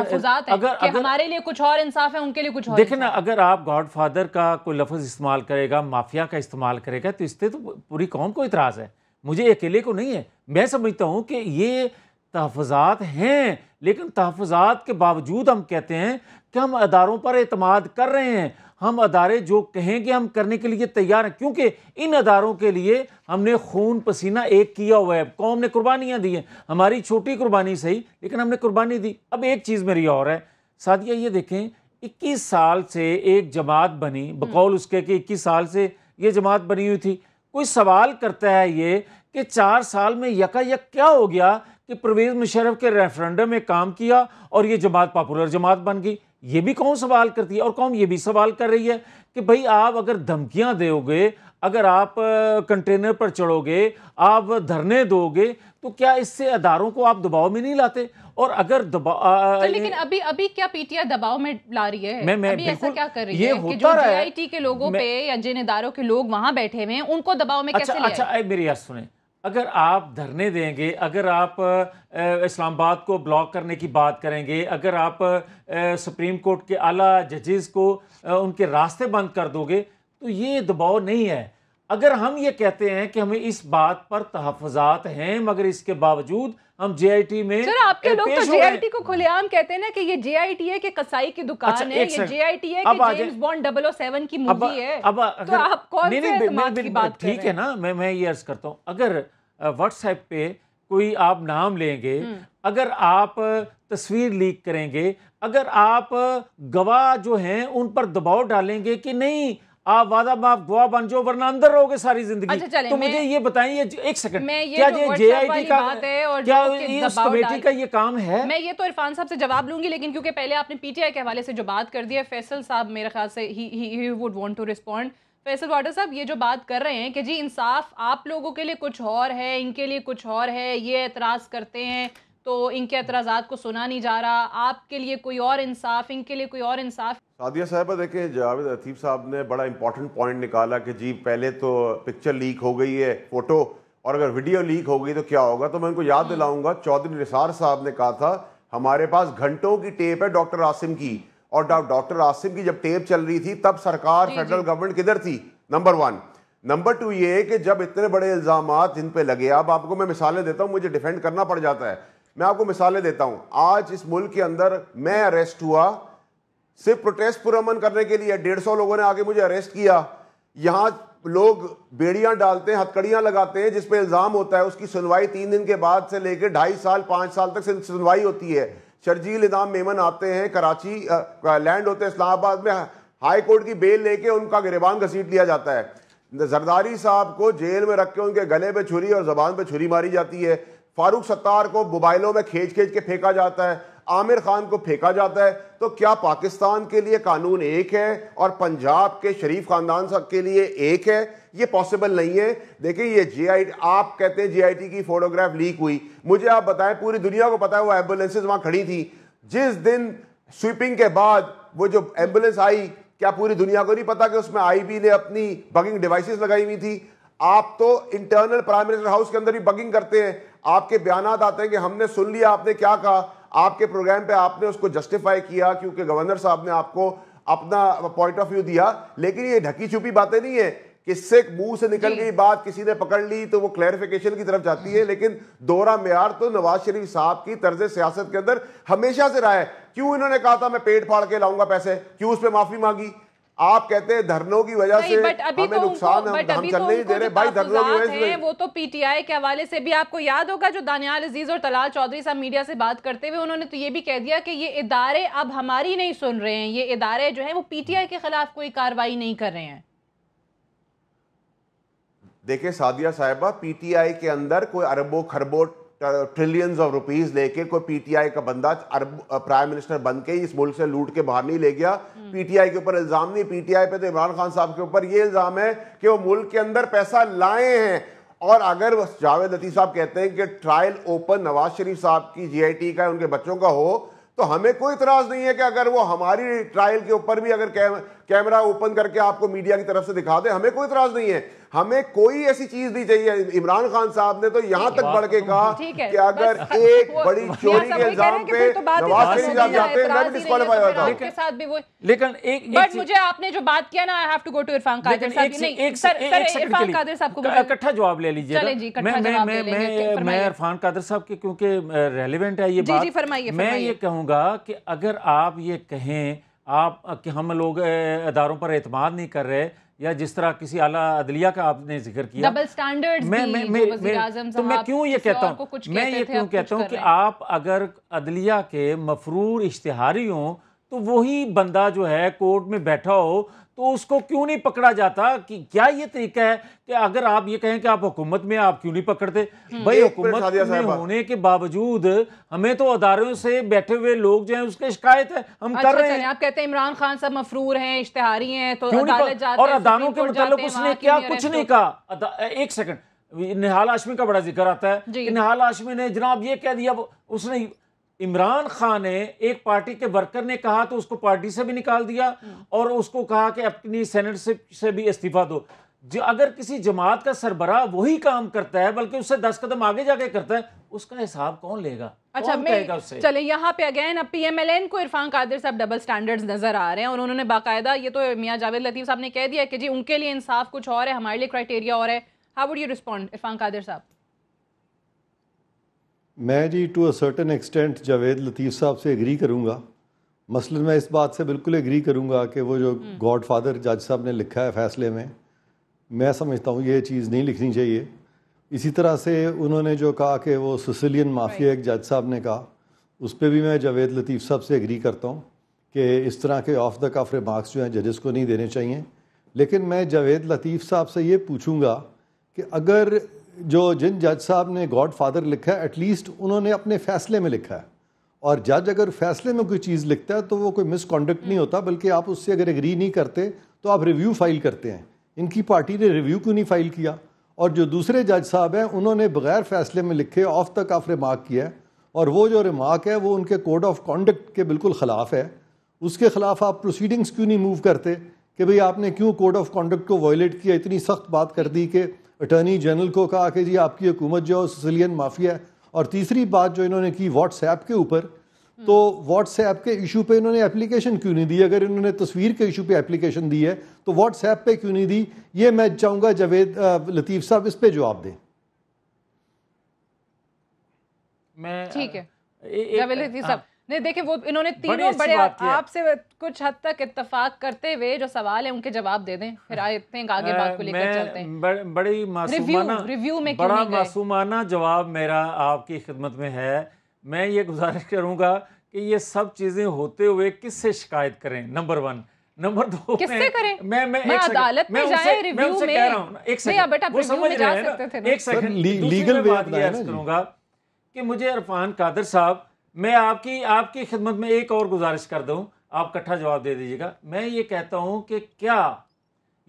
हमारे लिए कुछ और इंसाफ है, उनके लिए कुछ और देखें ना, अगर आप गॉडफादर का कोई लफ्ज़ इस्तेमाल करेगा, माफिया का इस्तेमाल करेगा, तो इससे तो पूरी कौम को इतराज़ है, मुझे अकेले को नहीं है। मैं समझता हूँ कि ये तहफ़्फ़ुज़ात हैं, लेकिन तहफ़्फ़ुज़ात के बावजूद हम कहते हैं कि हम अदारों पर एतमाद कर रहे हैं, हम अदारे जो कहेंगे हम करने के लिए तैयार हैं, क्योंकि इन अदारों के लिए हमने खून पसीना एक किया हुआ है, कौम ने कुर्बानियाँ दी हैं, हमारी छोटी कुर्बानी सही, लेकिन हमने कुर्बानी दी। अब एक चीज़ मेरी और है सादिया, ये देखें 21 साल से एक जमात बनी, बकौल उसके कि 21 साल से ये जमात बनी हुई थी। कोई सवाल करता है ये कि 4 साल में यकायक क्या हो गया कि परवेज़ मुशर्रफ के रेफरेंडम में काम किया और ये जमात पॉपुलर जमात बन गई। ये भी कौन सवाल करती है, और कौन ये भी सवाल कर रही है कि भाई आप अगर धमकियां दोगे, अगर आप कंटेनर पर चढ़ोगे, आप धरने दोगे, तो क्या इससे अदारों को आप दबाव में नहीं लाते? और अगर दबाव तो लेकिन अभी क्या PTI दबाव में ला रही है? मैं अभी ऐसा क्या कर रही है कि जो JIT के लोगों पे या जिन इदारों के लोग वहां बैठे हुए हैं उनको दबाव में कैसे ले आए? अच्छा मेरी बात सुने, अगर आप धरने देंगे, अगर आप इस्लामाबाद को ब्लॉक करने की बात करेंगे, अगर आप सुप्रीम कोर्ट के आला जजेस को उनके रास्ते बंद कर दोगे, तो ये दबाव नहीं है। अगर हम ये कहते हैं कि हमें इस बात पर तहफ़्फ़ुज़ात हैं मगर इसके बावजूद हम JIT में सर आपके लोग तो JIT को खुलेआम कहते हैं ना कि ये JIT है कि कसाई की दुकान अच्छा, है, ये JIT है कि जेम्स बॉन्ड 007 की मूवी है। अब तो आप कौन से एतमाद की बात कर रहे हैं? ठीक है ना, मैं ये अर्ज करता हूँ, अगर व्हाट्सएप पे कोई आप नाम लेंगे, अगर आप तस्वीर लीक करेंगे, अगर आप गवाह जो हैं उन पर दबाव डालेंगे कि नहीं आप वादा माफ गवाह बन जाओ वरना अंदर रहोगे सारी जिंदगी। अच्छा, तो मुझे ये बताइए एक सेकंड, क्या ये JIT का क्या इस कमेटी का ये काम है? मैं ये तो इरफान साहब से जवाब लूंगी, लेकिन क्योंकि पहले आपने PTI के हवाले से जो बात कर दी है, फैसल साहब मेरे ख्याल से he would want to respond. Faisal वाटर साहब ये जो बात कर रहे हैं कि जी इंसाफ आप लोगों के लिए कुछ और है, इनके लिए कुछ और है, ये एतराज़ करते हैं तो इनके एतराज़ात को सुना नहीं जा रहा, आपके लिए कोई और इंसाफ, इनके लिए कोई और इंसाफ। सादिया साहबा देखें, जावेद लतीफ़ साहब ने बड़ा इंपॉर्टेंट पॉइंट निकाला कि जी पहले तो पिक्चर लीक हो गई है, फोटो, और अगर वीडियो लीक हो गई तो क्या होगा। तो मैं उनको याद दिलाऊंगा, चौधरी निसार साहब ने कहा था हमारे पास घंटों की टेप है डॉक्टर आसिम की, और डॉक्टर आसिम की जब टेप चल रही थी तब सरकार फेडरल गवर्नमेंट किधर थी, नंबर 1। नंबर 2 ये कि जब इतने बड़े इल्जामात जिन पे लगे, अब आपको मैं मिसालें देता हूँ, मुझे डिफेंड करना पड़ जाता है, मैं आपको मिसालें देता हूँ। आज इस मुल्क के अंदर मैं अरेस्ट हुआ सिर्फ प्रोटेस्ट पुरअमन करने के लिए, 150 लोगों ने आके मुझे अरेस्ट किया। यहाँ लोग बेड़ियां डालते हैं, हथकड़ियां लगाते हैं, जिस पे इल्जाम होता है, उसकी सुनवाई 3 दिन के बाद से लेकर 2.5 साल 5 साल तक सुनवाई होती है। शर्जील इनाम मेमन आते हैं, कराची लैंड होते हैं इस्लामाबाद में, हाई कोर्ट की बेल लेके उनका गिरबान घसीट लिया जाता है। जरदारी साहब को जेल में रख के उनके गले पे छुरी और जबान पे छुरी मारी जाती है। फारूक सत्तार को मोबाइलों में खींच के फेंका जाता है, आमिर खान को फेंका जाता है। तो क्या पाकिस्तान के लिए कानून एक है और पंजाब के शरीफ खानदान के लिए एक है? ये पॉसिबल नहीं है। देखिए ये JIT, आप कहते हैं JIT की फोटोग्राफ लीक हुई, मुझे आप बताएं, पूरी दुनिया को पता है वो एम्बुलेंसेज वहां खड़ी थी। जिस दिन स्वीपिंग के बाद वो जो एम्बुलेंस आई, क्या पूरी दुनिया को नहीं पता कि उसमें IB ने अपनी बगिंग डिवाइसेस लगाई हुई थी? आप तो इंटरनल प्राइम मिनिस्टर हाउस के अंदर भी बगिंग करते हैं। आपके बयानात आते हैं कि हमने सुन लिया आपने क्या कहा, आपके प्रोग्राम पे आपने उसको जस्टिफाई किया क्योंकि गवर्नर साहब ने आपको अपना पॉइंट ऑफ व्यू दिया। लेकिन ये ढकी छुपी बातें नहीं है, किससे मुंह से निकल गई बात किसी ने पकड़ ली तो वो क्लैरिफिकेशन की तरफ जाती है। लेकिन दोहरा मेयार तो नवाज शरीफ साहब की तर्ज सियासत के अंदर हमेशा से रहा है। क्यों इन्होंने कहा था मैं पेट फाड़ के लाऊंगा पैसे, क्यों उस पर माफी मांगी? आप कहते हैं धरनों की वजह से हमें नुकसान, हम चलने नहीं दे रहे भाई धरनों की वजह से। वो तो PTI के हवाले से भी आपको याद होगा, जो दानियाल अजीज और तलाल चौधरी साहब मीडिया से बात करते हुए उन्होंने तो ये भी कह दिया कि ये इदारे अब हमारी नहीं सुन रहे हैं, ये इदारे जो हैं वो PTI के खिलाफ कोई कार्रवाई नहीं कर रहे हैं। देखिए सादिया साहिबा, PTI के अंदर कोई अरबों खरबों ट्रिलियंस ऑफ रुपीस लेके कोई PTI का बंदा प्राइम मिनिस्टर बन के इस मुल्क से लूट के बाहर नहीं ले गया। PTI के ऊपर इल्जाम नहीं, PTI पे तो इमरान खान साहब के ऊपर ये इल्जाम है कि वो मुल्क के अंदर पैसा लाए हैं। और अगर जावेद लतीफ साहब कहते हैं कि ट्रायल ओपन नवाज शरीफ साहब की JIT का उनके बच्चों का हो, तो हमें कोई इतराज नहीं है कि अगर वो हमारी ट्रायल के ऊपर भी अगर कैमरा ओपन करके आपको मीडिया की तरफ से दिखा दे, हमें कोई इतराज नहीं है। हमें कोई ऐसी चीज नहीं चाहिए। इमरान खान साहब ने तो यहां तक बढ़ के कहा कि अगर एक बड़ी चोरी के इल्जाम पे नवाज शरीफ साहब जाते हैं, मैं भी डिस्क्वालीफाई होता हूं। लेकिन एक बट मुझे आपने जो बात किया ना, I have to go to Irfan Qadir साहब। नहीं सर, इरफान कादिर साहब को इकट्ठा जवाब ले लीजिए। मैं इरफान कादिर साहब के क्योंकि रेलेवेंट है ये बात, मैं ये कहूंगा कि अगर आप ये कहें आप कि हम लोग अदारों पर एतमाद नहीं कर रहे, या जिस तरह किसी आला अदलिया का आपने जिक्र किया, डबल स्टैंडर्ड्स तो मैं क्यों ये कहता हूँ, मैं ये क्यों कहता हूँ कि आप अगर अदलिया के मफरूर इश्तिहारी हों तो वही बंदा जो है कोर्ट में बैठा हो तो उसको क्यों नहीं पकड़ा जाता? कि क्या ये तरीका है कि अगर आप ये कहें कि आप हुकूमत में, आप क्यों नहीं पकड़ते? भाई हुकूमत में होने के बावजूद हमें तो अदारों से बैठे हुए लोग जो हैं उसकी शिकायत है, हम कर रहे हैं। आप कहते हैं इमरान खान साहब मफरूर हैं, इश्तिहारी हैं, तो अदालत जाते हैं, और अदालतों के मुताल्लिक उसने क्या कुछ नहीं कहा। एक सेकंड, निहाल हाशमी का बड़ा जिक्र आता है कि निहाल हाशमी ने जनाब ये कह दिया, उसने इमरान खान ने एक पार्टी के वर्कर ने कहा तो उसको पार्टी से भी निकाल दिया और उसको कहा कि अपनी सेनेट से भी इस्तीफा दो। जो अगर किसी जमात का सरबराह वही काम करता है बल्कि उससे 10 कदम आगे जाके करता है, उसका हिसाब कौन लेगा? अच्छा, कौन कहेगा उससे? चले यहाँ पे अगेन अब PMLN को इरफान कादिर साहब डबल स्टैंडर्ड्स नजर आ रहे हैं और उन्होंने बाकायदा, ये तो मियां जावेद लतीफ साहब ने कह दिया कि जी उनके लिए इंसाफ कुछ और है, हमारे लिए क्राइटेरिया और है। How would you respond Irfan Qadir sahab? मैं जी to a certain extent Javed Latif sahab से एग्री करूँगा। मसलन मैं इस बात से बिल्कुल एग्री करूँगा कि वो जो गॉड फादर जज साहब ने लिखा है फैसले में, मैं समझता हूँ ये चीज़ नहीं लिखनी चाहिए। इसी तरह से उन्होंने जो कहा कि वो सिसिलियन माफिया एक जज साहब ने कहा, उस पर भी मैं जावेद लतीफ़ साहब से एग्री करता हूँ कि इस तरह के ऑफ द कफ रिमार्क्स जो हैं जजेस को नहीं देने चाहिए। लेकिन मैं जावेद लतीफ़ साहब से ये पूछूँगा कि अगर जिन जज साहब ने गॉड फादर लिखा है, एटलीस्ट उन्होंने अपने फ़ैसले में लिखा है, और जज अगर फैसले में कोई चीज़ लिखता है तो वो कोई मिसकॉन्डक्ट नहीं होता, बल्कि आप उससे अगर एग्री नहीं करते तो आप रिव्यू फाइल करते हैं। इनकी पार्टी ने रिव्यू क्यों नहीं फाइल किया? और जो दूसरे जज साहब हैं उन्होंने बगैर फैसले में लिखे ऑफ द कफ रिमार्क किया है, और वो जो रिमार्क है वो उनके कोड ऑफ कॉन्डक्ट के बिल्कुल ख़िलाफ़ है। उसके ख़िलाफ़ आप प्रोसीडिंग्स क्यों नहीं मूव करते कि भाई आपने क्यों कोड ऑफ कॉन्डक्ट को वायलेट किया? इतनी सख्त बात कर दी कि अटर्नी जनरल को कहा कि जी आपकी हुकूमत जो है सिसिलियन माफिया है। और तीसरी बात जो इन्होंने की व्हाट्सएप के ऊपर, तो व्हाट्सएप के इशू पे इन्होंने एप्लीकेशन क्यों नहीं दी? अगर इन्होंने तस्वीर के इशू पे एप्लीकेशन दी है तो व्हाट्सएप पे क्यों नहीं दी? ये मैं चाहूँगा जावेद लतीफ़ साहब इस पे जवाब दें। मैं ठीक है जावेद लतीफ़ साहब नहीं, देखिए वो इन्होंने तीनों बड़े आपसे कुछ हद तक इत्तेफाक करते हुए जो सवाल है उनके जवाब दे दें, फिर आई थिंक आगे बात को लेकर चलते हैं। बड़ी मासूमाना रिव्यू में बड़ा मासूमाना जवाब मेरा आपकी खिदमत में है। मैं ये गुजारिश करूंगा कि ये सब चीजें होते हुए किससे शिकायत करें? नंबर 1। नंबर 2, किससे करें? मैं अदालत में जाए, रिव्यू में कह रहा हूं, एक सेकंड बेटा वो समझ जा सकते थे ना। एक सेकंड लीगल वे करूंगा कि मुझे इरफान कादिर साहब, मैं आपकी खिदमत में एक और गुजारिश कर दूं, आप इकट्ठा जवाब दे दीजिएगा। मैं ये कहता हूं कि क्या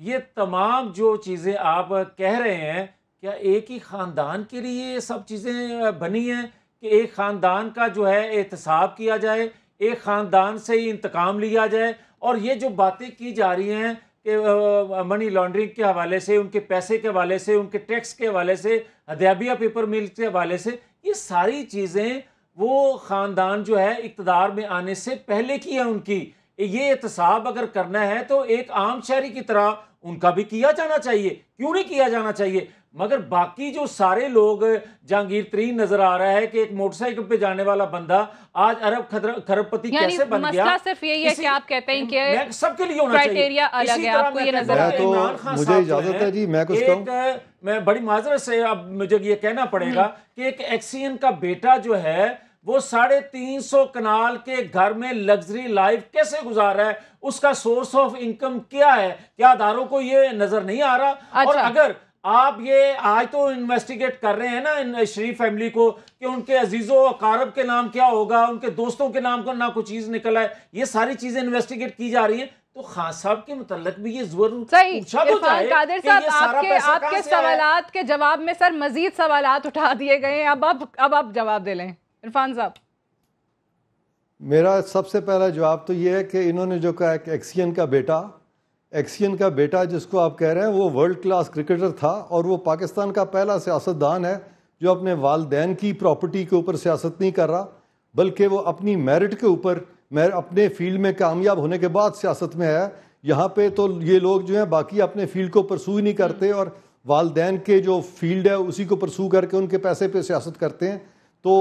ये तमाम जो चीज़ें आप कह रहे हैं, क्या एक ही ख़ानदान के लिए ये सब चीज़ें बनी हैं कि एक ख़ानदान का जो है एहतसाब किया जाए, एक ख़ानदान से ही इंतकाम लिया जाए? और ये जो बातें की जा रही हैं कि मनी लॉन्ड्रिंग के हवाले से, उनके पैसे के हवाले से, उनके टैक्स के हवाले से, हदैबिया पेपर मिल के हवाले से, ये सारी चीज़ें वो ख़ानदान जो है इक़्तिदार में आने से पहले की है उनकी। ये एहतसाब अगर करना है तो एक आम शहरी की तरह उनका भी किया जाना चाहिए, क्यों नहीं किया जाना चाहिए? मगर बाकी जो सारे लोग, जहांगीर तरीन नजर आ रहा है कि एक मोटरसाइकिल पे जाने वाला बंदा आज अरब खरबपति कैसे बन गया? मसला सिर्फ यही है कि आप कहते हैं कि सबके लिए होना चाहिए, क्राइटेरिया अलग है, आपको ये नजर आता है। इमरान खान मुझे इजाजत है जी, मैं कुछ कहूं। मैं बड़ी माजरत से अब मुझे ये कहना पड़ेगा कि एक एक्सियन का बेटा जो है वो 350 कनाल के घर में लग्जरी लाइफ कैसे गुजार रहा है, उसका सोर्स ऑफ इनकम क्या है? क्या अदारों को ये नजर नहीं आ रहा? अच्छा। और अगर आप ये आज तो इन्वेस्टिगेट कर रहे हैं ना इन शरीफ फैमिली को कि उनके अजीजों अकारब के नाम क्या होगा, उनके दोस्तों के नाम को ना कोई चीज निकला है, ये सारी चीजें इन्वेस्टिगेट की जा रही हैं, तो खान साहब के मुतल्लिक भी ये जरूर पूछा तो जाए। कादिर साहब आपके सवालात के जवाब में सर मजीद सवालात उठा दिए गए हैं, अब आप जवाब दे लें इरफान साहब। मेरा सबसे पहला जवाब तो ये है कि इन्होंने जो कहा कि एक्सियन का बेटा जिसको आप कह रहे हैं वो वर्ल्ड क्लास क्रिकेटर था, और वो पाकिस्तान का पहला सियासतदान है जो अपने वालदैन की प्रॉपर्टी के ऊपर सियासत नहीं कर रहा, बल्कि वो अपनी मेरिट के ऊपर अपने फील्ड में कामयाब होने के बाद सियासत में है। यहाँ पे तो ये लोग जो हैं बाकी अपने फील्ड को परसू ही नहीं करते, और वालदैन के जो फील्ड है उसी को परसू करके उनके पैसे पे सियासत करते हैं। तो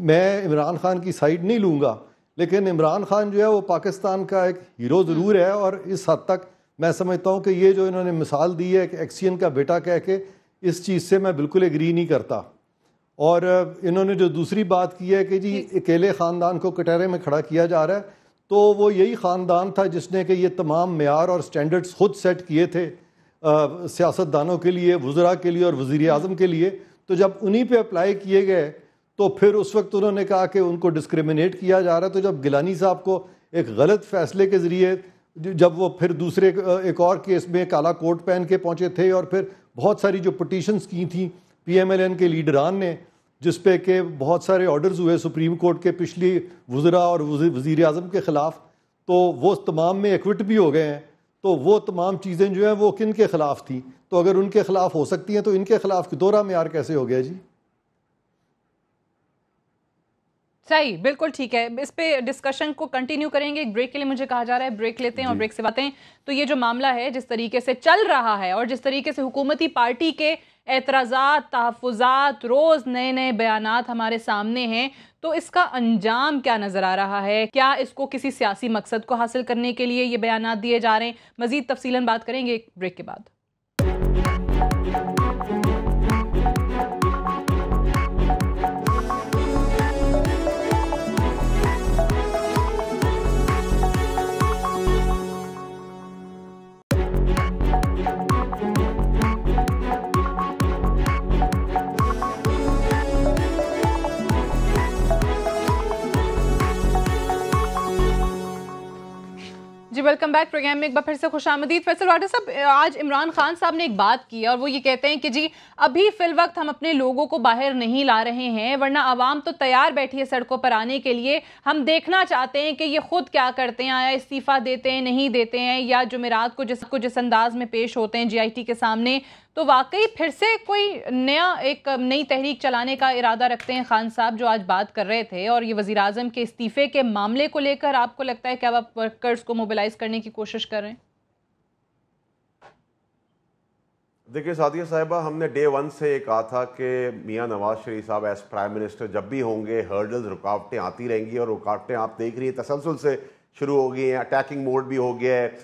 मैं इमरान खान की साइड नहीं लूँगा, लेकिन इमरान खान जो है वो पाकिस्तान का एक हीरो ज़रूर है, और इस हद तक मैं समझता हूँ कि ये जो इन्होंने मिसाल दी है कि एक्सियन का बेटा कह के, इस चीज़ से मैं बिल्कुल एग्री नहीं करता। और इन्होंने जो दूसरी बात की है कि जी अकेले ख़ानदान को कटहरे में खड़ा किया जा रहा है, तो वो यही ख़ानदान था जिसने कि ये तमाम मेयार और स्टैंडर्ड्स खुद सेट किए थे सियासतदानों के लिए, वज़रा के लिए और वज़ीर आज़म के लिए। तो जब उन्हीं पे अप्लाई किए गए तो फिर उस वक्त उन्होंने कहा कि उनको डिस्क्रिमिनेट किया जा रहा है। तो जब गिलानी साहब को एक गलत फैसले के ज़रिए, जब वो फिर दूसरे एक और केस में काला कोट पहन के पहुँचे थे, और फिर बहुत सारी जो पटिशन्स की थी PMLN के लीडरान ने, जिस पे के बहुत सारे ऑर्डर्स हुए सुप्रीम कोर्ट के पिछली वज़रा और वज़ीर आज़म के ख़िलाफ़, तो वो तमाम में एक्विट भी हो गए हैं। तो वो तमाम चीज़ें जो हैं वो किन के ख़िलाफ़ थी? तो अगर उनके खिलाफ हो सकती हैं तो इनके खिलाफ दोहरा मेयार कैसे हो गया जी? सही, बिल्कुल ठीक है। इस पे डिस्कशन को कंटिन्यू करेंगे। एक ब्रेक के लिए मुझे कहा जा रहा है, ब्रेक लेते हैं और ब्रेक से बातें। तो ये जो मामला है जिस तरीके से चल रहा है और जिस तरीके से हुकूमती पार्टी के एतराज़ात, तहफ़्फ़ुज़ात, रोज़ नए नए बयानात हमारे सामने हैं, तो इसका अंजाम क्या नज़र आ रहा है? क्या इसको किसी सियासी मकसद को हासिल करने के लिए ये बयानात दिए जा रहे हैं? मज़ीद तफसीलन बात करेंगे एक ब्रेक के बाद। जी वेलकम बैक। प्रोग्राम में एक बार फिर से खुशामदीद। फैसल वाटर साहब, आज इमरान खान साहब ने एक बात की और वो ये कहते हैं कि जी अभी फिल वक्त हम अपने लोगों को बाहर नहीं ला रहे हैं, वरना आवाम तो तैयार बैठी है सड़कों पर आने के लिए। हम देखना चाहते हैं कि ये खुद क्या करते हैं, आया इस्तीफ़ा देते हैं, नहीं देते हैं, या जुमेरात को जिस अंदाज में पेश होते हैं GIT के सामने। तो वाकई फिर से कोई नई तहरीक चलाने का इरादा रखते हैं खान साहब, जो आज बात कर रहे थे। और ये वज़ीर आज़म के इस्तीफ़े के मामले को लेकर आपको लगता है कि अब आप वर्कर्स को मोबिलाइज करने की कोशिश कर रहे हैं? देखिए सादिया साहिबा, हमने डे 1 से ये कहा था कि मियां नवाज शरीफ साहब एज प्राइम मिनिस्टर जब भी होंगे हर्डल्स, रुकावटें आती रहेंगी, और रुकावटें आप देख रही हैं तसलसल से शुरू हो गई हैं। अटैकिंग मोड भी हो गया है,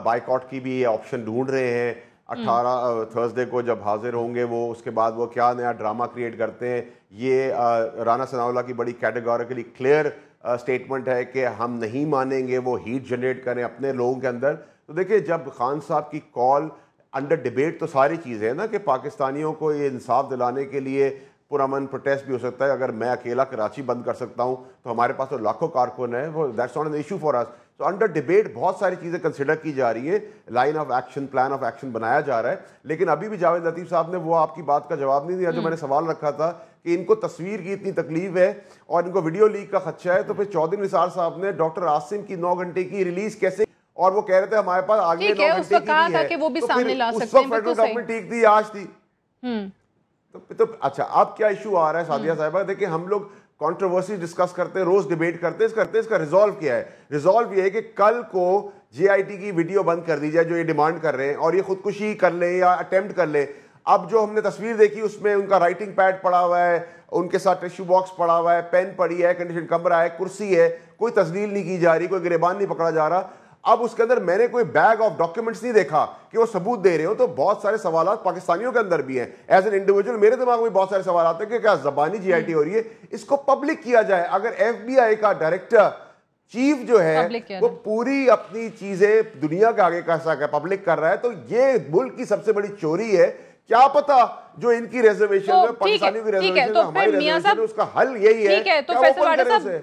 बाइकआउट की भी ऑप्शन ढूंढ रहे हैं। 18 थर्सडे को जब हाजिर होंगे वो, उसके बाद वो क्या नया ड्रामा क्रिएट करते हैं। ये राना सनाउल्लाह की बड़ी कैटेगोरिकली क्लियर स्टेटमेंट है कि हम नहीं मानेंगे वो हीट जनरेट करें अपने लोगों के अंदर। तो देखिए, जब खान साहब की कॉल अंडर डिबेट, तो सारी चीज़ें हैं ना कि पाकिस्तानियों को ये इंसाफ दिलाने के लिए पुरअमन प्रोटेस्ट भी हो सकता है। अगर मैं अकेला कराची बंद कर सकता हूँ तो हमारे पास तो लाखों कारकुन है, वो that's not an issue for us. तो अंडर डिबेट बहुत सारी चीज़ें कंसिडर की जा रही है, line of action, plan of action बनाया जा रहा है। लेकिन अभी भी जावेद लतीफ़ साहब ने वो आपकी बात का जवाब नहीं दिया जो मैंने सवाल रखा था कि इनको तस्वीर की इतनी तकलीफ है और इनको वीडियो लीक का खदशा है, तो फिर चौधरी निसार साहब ने डॉक्टर आसिम की 9 घंटे की रिलीज कैसे, और वो कह रहे थे हमारे पास आगे 9 घंटे की भी है, कि वो भी तो सामने ला उस सकते वक्त फेडरल गवर्नमेंट ठीक थी, आज थी। तो अच्छा, अब क्या इशू आ रहा है सादिया साहिबा? देखिए, हम लोग कंट्रोवर्सी डिस्कस करते हैं, रोज डिबेट करते हैं, इसका रिजॉल्व क्या है? रिजॉल्व ये है कि कल को GIT की वीडियो बंद कर दी जाए जो ये डिमांड कर रहे हैं, और ये खुदकुशी कर ले या अटेम्प्ट कर ले। अब जो हमने तस्वीर देखी उसमें उनका राइटिंग पैड पड़ा हुआ है, उनके साथ टिश्यू बॉक्स पड़ा हुआ है, पेन पड़ी है, कंडीशन कमरा है, कुर्सी है, कोई तस्लील नहीं की जा रही, कोई गिरेबान नहीं पकड़ा जा रहा। अब उसके अंदर मैंने कोई बैग ऑफ डॉक्यूमेंट्स नहीं देखा कि वो सबूत दे रहे हो। तो बहुत सारे सवाल पाकिस्तानियों के अंदर भी हैं। एज एन इंडिविजुअल मेरे दिमाग में बहुत सारे सवाल आते हैं कि क्या जबानी GIT हो रही है, इसको पब्लिक किया जाए। अगर FBI का डायरेक्टर चीफ जो है वो पूरी अपनी चीजें दुनिया के आगे कैसा पब्लिक कर रहा है, तो ये मुल्क की सबसे बड़ी चोरी है। क्या पता जो इनकी रिजर्वेशन है, पाकिस्तानियों की रिजर्वेशन है, हमारी रिजर्वेशन है, उसका हल यही है। तो फैसल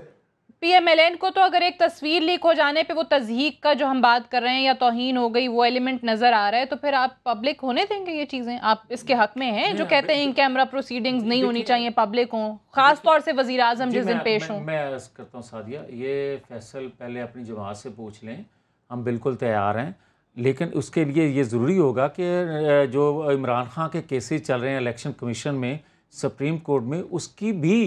PMLN को तो अगर एक तस्वीर लीक हो जाने पे वो तज़हीक का जो हम बात कर रहे हैं या तौहीन हो गई, वो एलिमेंट नजर आ रहा है, तो फिर आप पब्लिक होने देंगे ये चीजें? आप इसके हक में हैं जो कहते हैं इन कैमरा प्रोसीडिंग्स नहीं होनी चाहिए, पब्लिक हो, खास तौर से वजीर आजम जिस दिन पेश हो? मैं अर्ज करता हूँ सादिया, ये फैसल पहले अपनी जमात से पूछ लें, हम बिल्कुल तैयार हैं। लेकिन उसके लिए ये ज़रूरी होगा कि जो इमरान खान के केसेस चल रहे हैं इलेक्शन कमीशन में, सुप्रीम कोर्ट में, उसकी भी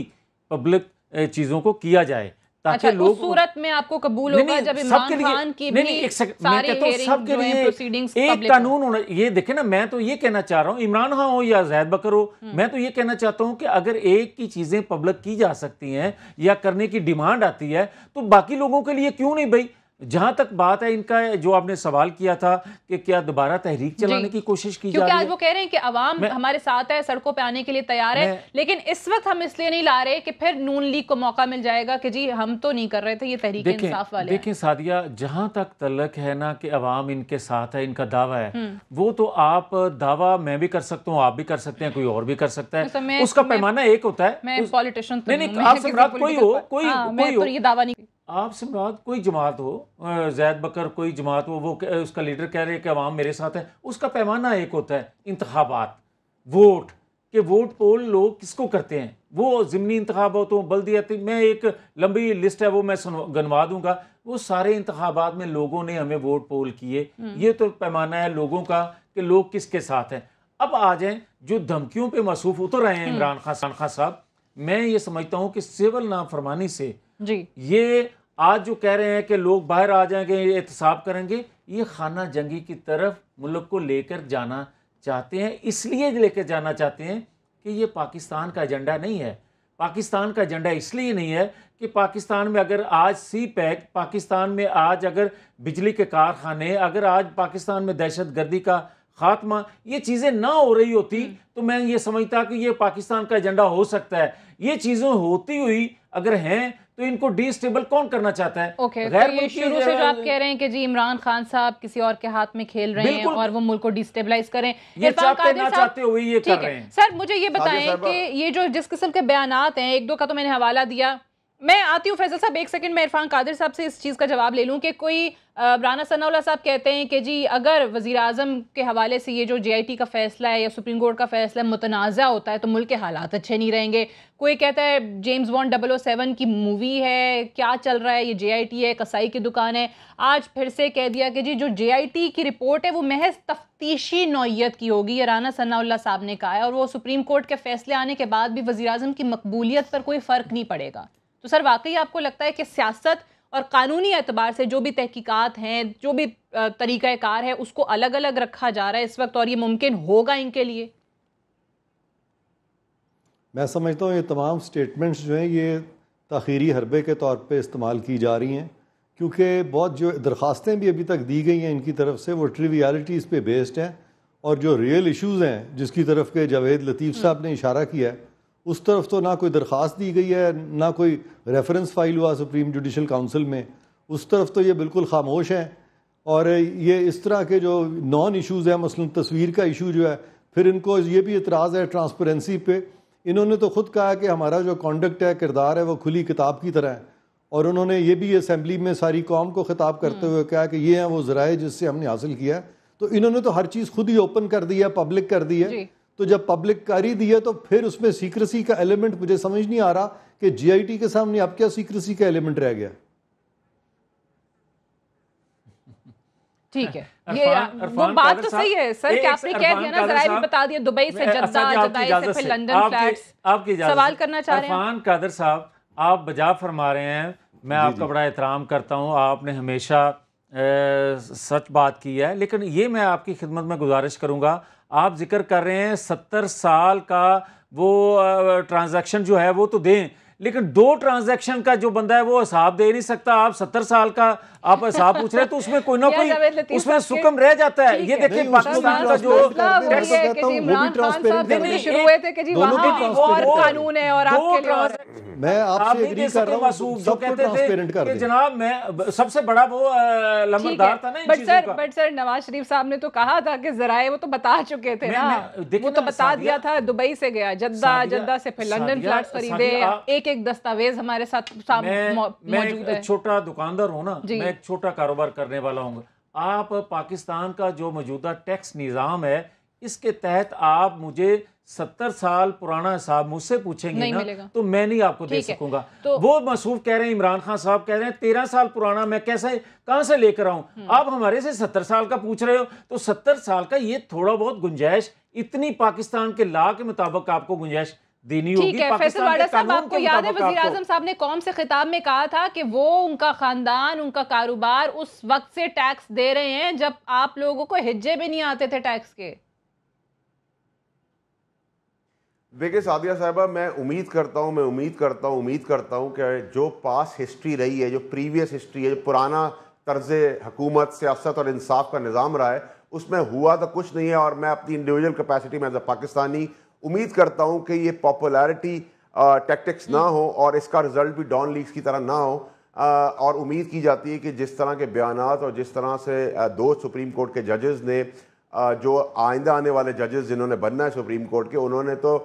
पब्लिक चीज़ों को किया जाए, ताकि लोग उस सूरत में आपको कबूल होगा जब इमरान खान की भी सारी हेयरिंग जो है, प्रोसीडिंग्स एक कानून होना। ये देखे ना, मैं तो ये कहना चाह रहा हूँ, इमरान खान हो या ज़ैद बकर हो, मैं तो ये कहना चाहता हूँ कि अगर एक की चीजें पब्लिक की जा सकती हैं या करने की डिमांड आती है, तो बाकी लोगों के लिए क्यों नहीं भाई? जहां तक बात है इनका, जो आपने सवाल किया था कि क्या दोबारा तहरीक चलाने की कोशिश की जा रही है, क्योंकि आज वो कह रहे हैं कि अवाम हमारे साथ है, सड़कों पे आने के लिए तैयार है, लेकिन इस वक्त हम इसलिए नहीं ला रहे कि फिर नून लीग को मौका मिल जाएगा कि जी हम तो नहीं कर रहे थे, ये तहरीक इंसाफ वाले। देखें सादिया, जहां तक तलक है ना कि अवाम इनके साथ है, इनका दावा है, वो तो आप दावा मैं भी कर सकता हूँ, आप भी कर सकते हैं, कोई और भी कर सकता है, उसका पैमाना एक होता है। मैं पॉलिटिशियन नहीं, आप सम्राट कोई हो, कोई ये दावा नहीं, आप सम्राट कोई जमात हो, ज़ैद बकर कोई जमात हो, वो उसका लीडर कह रहे हैं कि अवाम मेरे साथ है, उसका पैमाना एक होता है, इंतखाबात, वोट के वोट पोल लोग किसको करते हैं, वो ज़िमनी इंतखाबात हो, बल्दियाती, मैं एक लंबी लिस्ट है वो मैं गनवा दूंगा, वो सारे इंतखाबात में लोगों ने हमें वोट पोल किए, ये तो पैमाना है लोगों का कि लोग किसके साथ हैं। अब आ जाएं जो धमकियों पे मसरूफ उतर रहे हैं इमरान खान साहब, मैं ये समझता हूं कि सिविल नाफरमानी से जी ये आज जो कह रहे हैं कि लोग बाहर आ जाएंगे, एहतसाब करेंगे, ये खाना जंगी की तरफ मुल्क को लेकर जाना चाहते हैं। इसलिए लेकर जाना चाहते हैं कि ये पाकिस्तान का एजेंडा नहीं है। पाकिस्तान का एजेंडा इसलिए नहीं है कि पाकिस्तान में अगर आज सी पैक, पाकिस्तान में आज अगर बिजली के कारखाने, अगर आज पाकिस्तान में दहशत गर्दी का खात्मा, ये चीज़ें ना हो रही होती तो मैं ये समझता कि ये पाकिस्तान का एजेंडा हो सकता है। ये चीज़ें होती हुई अगर हैं तो इनको डिस्टेबल कौन करना चाहता है? ओके, तो ये शुरू से जो आप कह रहे हैं कि जी इमरान खान साहब किसी और के हाथ में खेल रहे हैं और वो मुल्क को डिस्टेबलाइज करें, ये चाहते ना चाहते हुए ये कर रहे हैं। सर मुझे ये बताएं कि ये जो जिस किस्म के बयानात हैं, एक दो का तो मैंने हवाला दिया, मैं आती हूँ फैसल साहब एक सेकंड, मैं इरफान कादिर साहब से इस चीज़ का जवाब ले लूँ कि कोई राना सनाउल्लाह साहब कहते हैं कि जी अगर वज़ीर आज़म के हवाले से ये जो JIT का फ़ैसला है या सुप्रीम कोर्ट का फ़ैसला मुतनाज़ा होता है तो मुल्क के हालात अच्छे नहीं रहेंगे। कोई कहता है जेम्स बॉन्ड 007 की मूवी है, क्या चल रहा है, ये JIT है, कसाई की दुकान है। आज फिर से कह दिया कि जी जो JIT की रिपोर्ट है वो महज तफ्तीशी नौइयत की होगी, ये राना सनाउल्लाह साहब ने कहा है, और वो सुप्रीम कोर्ट के फ़ैसले आने के बाद भी वज़ीर आज़म की मकबूलियत पर कोई फ़र्क नहीं पड़ेगा। तो सर वाकई आपको लगता है कि सियासत और कानूनी एतबार से जो भी तहकीकात हैं, जो भी तरीक़ाकार है, उसको अलग अलग रखा जा रहा है इस वक्त, और ये मुमकिन होगा इनके लिए? मैं समझता हूँ ये तमाम स्टेटमेंट्स जो हैं ये ताख़ीरी हरबे के तौर पे इस्तेमाल की जा रही हैं, क्योंकि बहुत जो दरख्वास्तें भी अभी तक दी गई हैं इनकी तरफ से वो ट्रिवियलिटीज़ पे बेस्ड हैं, और जो रियल इश्यूज़ हैं जिसकी तरफ के जावेद लतीफ़ साहब ने इशारा किया है उस तरफ तो ना कोई दरख्वास्त दी गई है, ना कोई रेफरेंस फाइल हुआ सुप्रीम जुडिशल काउंसिल में, उस तरफ तो ये बिल्कुल खामोश हैं। और ये इस तरह के जो नॉन इश्यूज़ हैं, मसलन तस्वीर का इशू जो है, फिर इनको ये भी एतराज़ है ट्रांसपेरेंसी पे। इन्होंने तो ख़ुद कहा कि हमारा जो कॉन्डक्ट है, किरदार है, वो खुली किताब की तरह है, और उन्होंने ये भी असम्बली में सारी कौम को खिताब करते हुए कहा कि ये हैं वो ज़राए जिससे हमने हासिल किया है। तो इन्होंने तो हर चीज़ खुद ही ओपन कर दी है, पब्लिक कर दी है। तो जब पब्लिक कर ही दी है तो फिर उसमें सीक्रेसी का एलिमेंट मुझे समझ नहीं आ रहा कि JIT के सामने अब क्या सीक्रेसी का एलिमेंट रह गया। ठीक है, ये वो बात तो सही है सर कि आपने कह दिया ना, जरा भी बता दिया, दुबई से जद्दा, जद्दा से फिर लंदन फ्लैट्स। आपकी सवाल करना चाह रहे हैं इरफान कादिर साहब, आप बजा फरमा रहे हैं, मैं आपका बड़ा एहतराम करता हूँ, आपने हमेशा सच बात की है, लेकिन ये मैं आपकी खिदमत में गुजारिश करूँगा, आप जिक्र कर रहे हैं 70 साल का वो ट्रांजैक्शन जो है वो तो दें, लेकिन 2 ट्रांजैक्शन का जो बंदा है वो हिसाब दे नहीं सकता। आप 70 साल का आप हिसाब पूछ रहे हैं तो उसमें कोई ना कोई उसमें सुकम रह जाता है। ये देखिए पाकिस्तान का जो शुरू हुए थे कि जी वहाँ और कानून है और आपके लिए और मैं आपसे एग्री कर रहा हूं, सबको ट्रांसपेरेंट कर दें। जनाब मैं सबसे बड़ा वो लंबरदार था ना इन चीजों का। बट सर नवाज शरीफ साहब ने तो कहा था कि जराए वो तो बता चुके थे ना, वो तो बता दिया था, दुबई से गया जद्दा, जद्दा से फिर लंदन फ्लैट्स खरीदे, एक दस्तावेज हमारे साथ मौजूद है। छोटा दुकानदार हूँ ना, मैं एक छोटा कारोबार करने वाला हूँ। आप पाकिस्तान का जो मौजूदा टैक्स निज़ाम है इसके तहत आप मुझे 70 साल पुराना हिसाब मुझसे पूछेंगे ना तो मैं नहीं आपको दे सकूंगा। तो वो मसूफ कह रहे हैं, इमरान खान साहब कह रहे हैं 13 साल पुराना मैं कैसे कहां से लेकर आऊं, आप हमारे से 70 साल का पूछ रहे हो। तो 70 साल का ये थोड़ा बहुत गुंजाइश, इतनी पाकिस्तान के लॉ के मुताबिक आपको गुंजाइश देनी होगी। ठीक है फैसल वाडा साहब, आपको याद है वज़ीर आज़म साहब ने कौम से खिताब में कहा था कि वो उनका खानदान, उनका कारोबार उस वक्त से टैक्स दे रहे हैं जब आप लोगों को हिज्जे भी नहीं आते थे टैक्स के। देखिए सादिया साहिबा, मैं उम्मीद करता हूँ कि जो पास हिस्ट्री रही है, जो प्रीवियस हिस्ट्री है, जो पुराना तर्ज हुकूमत, सियासत और इंसाफ का निज़ाम रहा है, उसमें हुआ तो कुछ नहीं है। और मैं अपनी इंडिविजुअल कैपेसिटी में एज अ पाकिस्तानी उम्मीद करता हूँ कि ये पॉपुलैरिटी टैक्टिक्स ना हो और इसका रिजल्ट भी डॉन लीग्स की तरह ना हो। और उम्मीद की जाती है कि जिस तरह के बयानात और जिस तरह से 2 सुप्रीम कोर्ट के जजेस ने, जो आइंदा आने वाले जजेस जिन्होंने बनना है सुप्रीम कोर्ट के, उन्होंने तो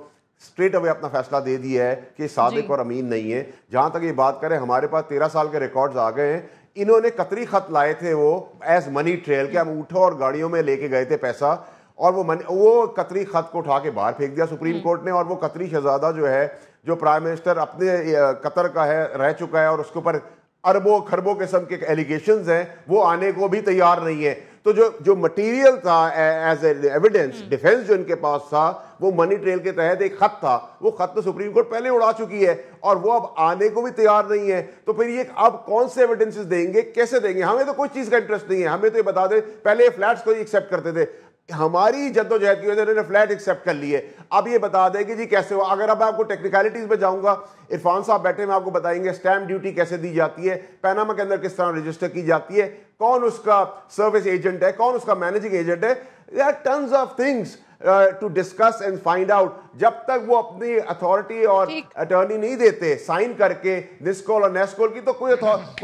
स्ट्रेट अवे अपना फैसला दे दिया है कि सादिक और अमीन नहीं है। जहाँ तक ये बात करें, हमारे पास 13 साल के रिकॉर्ड्स आ गए हैं। इन्होंने कतरी खत लाए थे वो एज मनी ट्रेल के, हम ऊँटों और गाड़ियों में लेके गए थे पैसा, और वो कतरी खत को उठा के बाहर फेंक दिया सुप्रीम कोर्ट ने। और वो कतरी शहजादा जो है, जो प्राइम मिनिस्टर अपने कतर का है, रह चुका है, और उसके ऊपर अरबों खरबों किस्म के एलिगेशंस हैं, वो आने को भी तैयार नहीं है। तो जो मटेरियल था एज एविडेंस डिफेंस जो इनके पास था, वो मनी ट्रेल के तहत एक खत था, वो खत तो सुप्रीम कोर्ट पहले उड़ा चुकी है और वो अब आने को भी तैयार नहीं है। तो फिर ये अब कौन से एविडेंसेस देंगे, कैसे देंगे? हमें तो कोई चीज का इंटरेस्ट नहीं है। हमें तो ये बता दें, पहले फ्लैट्स को एक्सेप्ट करते थे, हमारी जद्दोजहद की वजह से इन्होंने फ्लैट एक्सेप्ट कर लिए। अब ये बता दें कि जी कैसे हुआ। अगर अब आपको टेक्निकलिटीज में जाऊंगा, इरफान साहब बैठे में आपको बताएंगे स्टैंप ड्यूटी कैसे दी जाती है, पैनामा के अंदर किस तरह रजिस्टर की जाती है, कौन उसका सर्विस एजेंट है, कौन उसका मैनेजिंग एजेंट है। There are tons of things to discuss and find out. जब तक वो अपनी अथॉरिटी और अटॉर्नी नहीं देते साइन करके निस्कोल और नेस्कोल की, तो कोई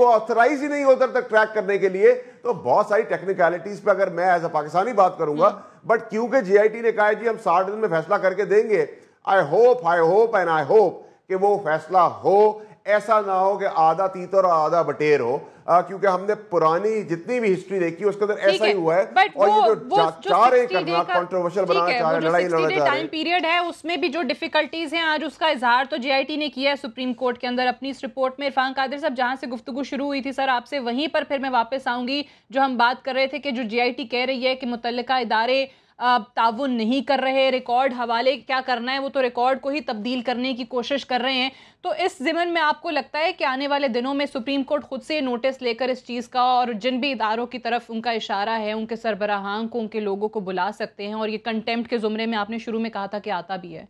ऑथराइज ही नहीं उधर तक ट्रैक करने के लिए। तो बहुत सारी टेक्निकलिटीज पे अगर मैं एज अ पाकिस्तानी बात करूंगा, बट क्योंकि जीआईटी ने कहा है जी हम 60 दिन में फैसला करके देंगे, I hope and I hope कि वो फैसला हो। ऐसा ना हो कि आधा तीतर और आधा बटेर हो, क्योंकि हमने पुरानी जितनी भी हिस्ट्री देखी उसके अंदर ऐसा ही हुआ है। और ये जो चाह रहे करना, कंट्रोवर्शियल बनाना चाह रहे, लड़ाई लड़ना चाह रहे, टाइम पीरियड है, उसमें भी जो डिफिकल्टीज हैं आज उसका इजहार तो जीआईटी ने किया है सुप्रीम कोर्ट के अंदर अपनी इस रिपोर्ट में। इरफान कादिर साहब, जहां से गुफ्तगू शुरू हुई थी सर आपसे, वहीं पर फिर मैं वापस आऊंगी। जो हम बात कर रहे थे कि जो जीआईटी कह रही है कि मुतल्लिका इदारे ताउन नहीं कर रहे, रिकॉर्ड हवाले क्या करना है, वो तो रिकॉर्ड को ही तब्दील करने की कोशिश कर रहे हैं। तो इस ज़िमन में आपको लगता है कि आने वाले दिनों में सुप्रीम कोर्ट खुद से नोटिस लेकर इस चीज़ का, और जिन भी इदारों की तरफ उनका इशारा है, उनके सरबराहान को, उनके लोगों को बुला सकते हैं, और ये कंटेम्प्ट के ज़ुमरे में आपने शुरू में कहा था कि आता भी है?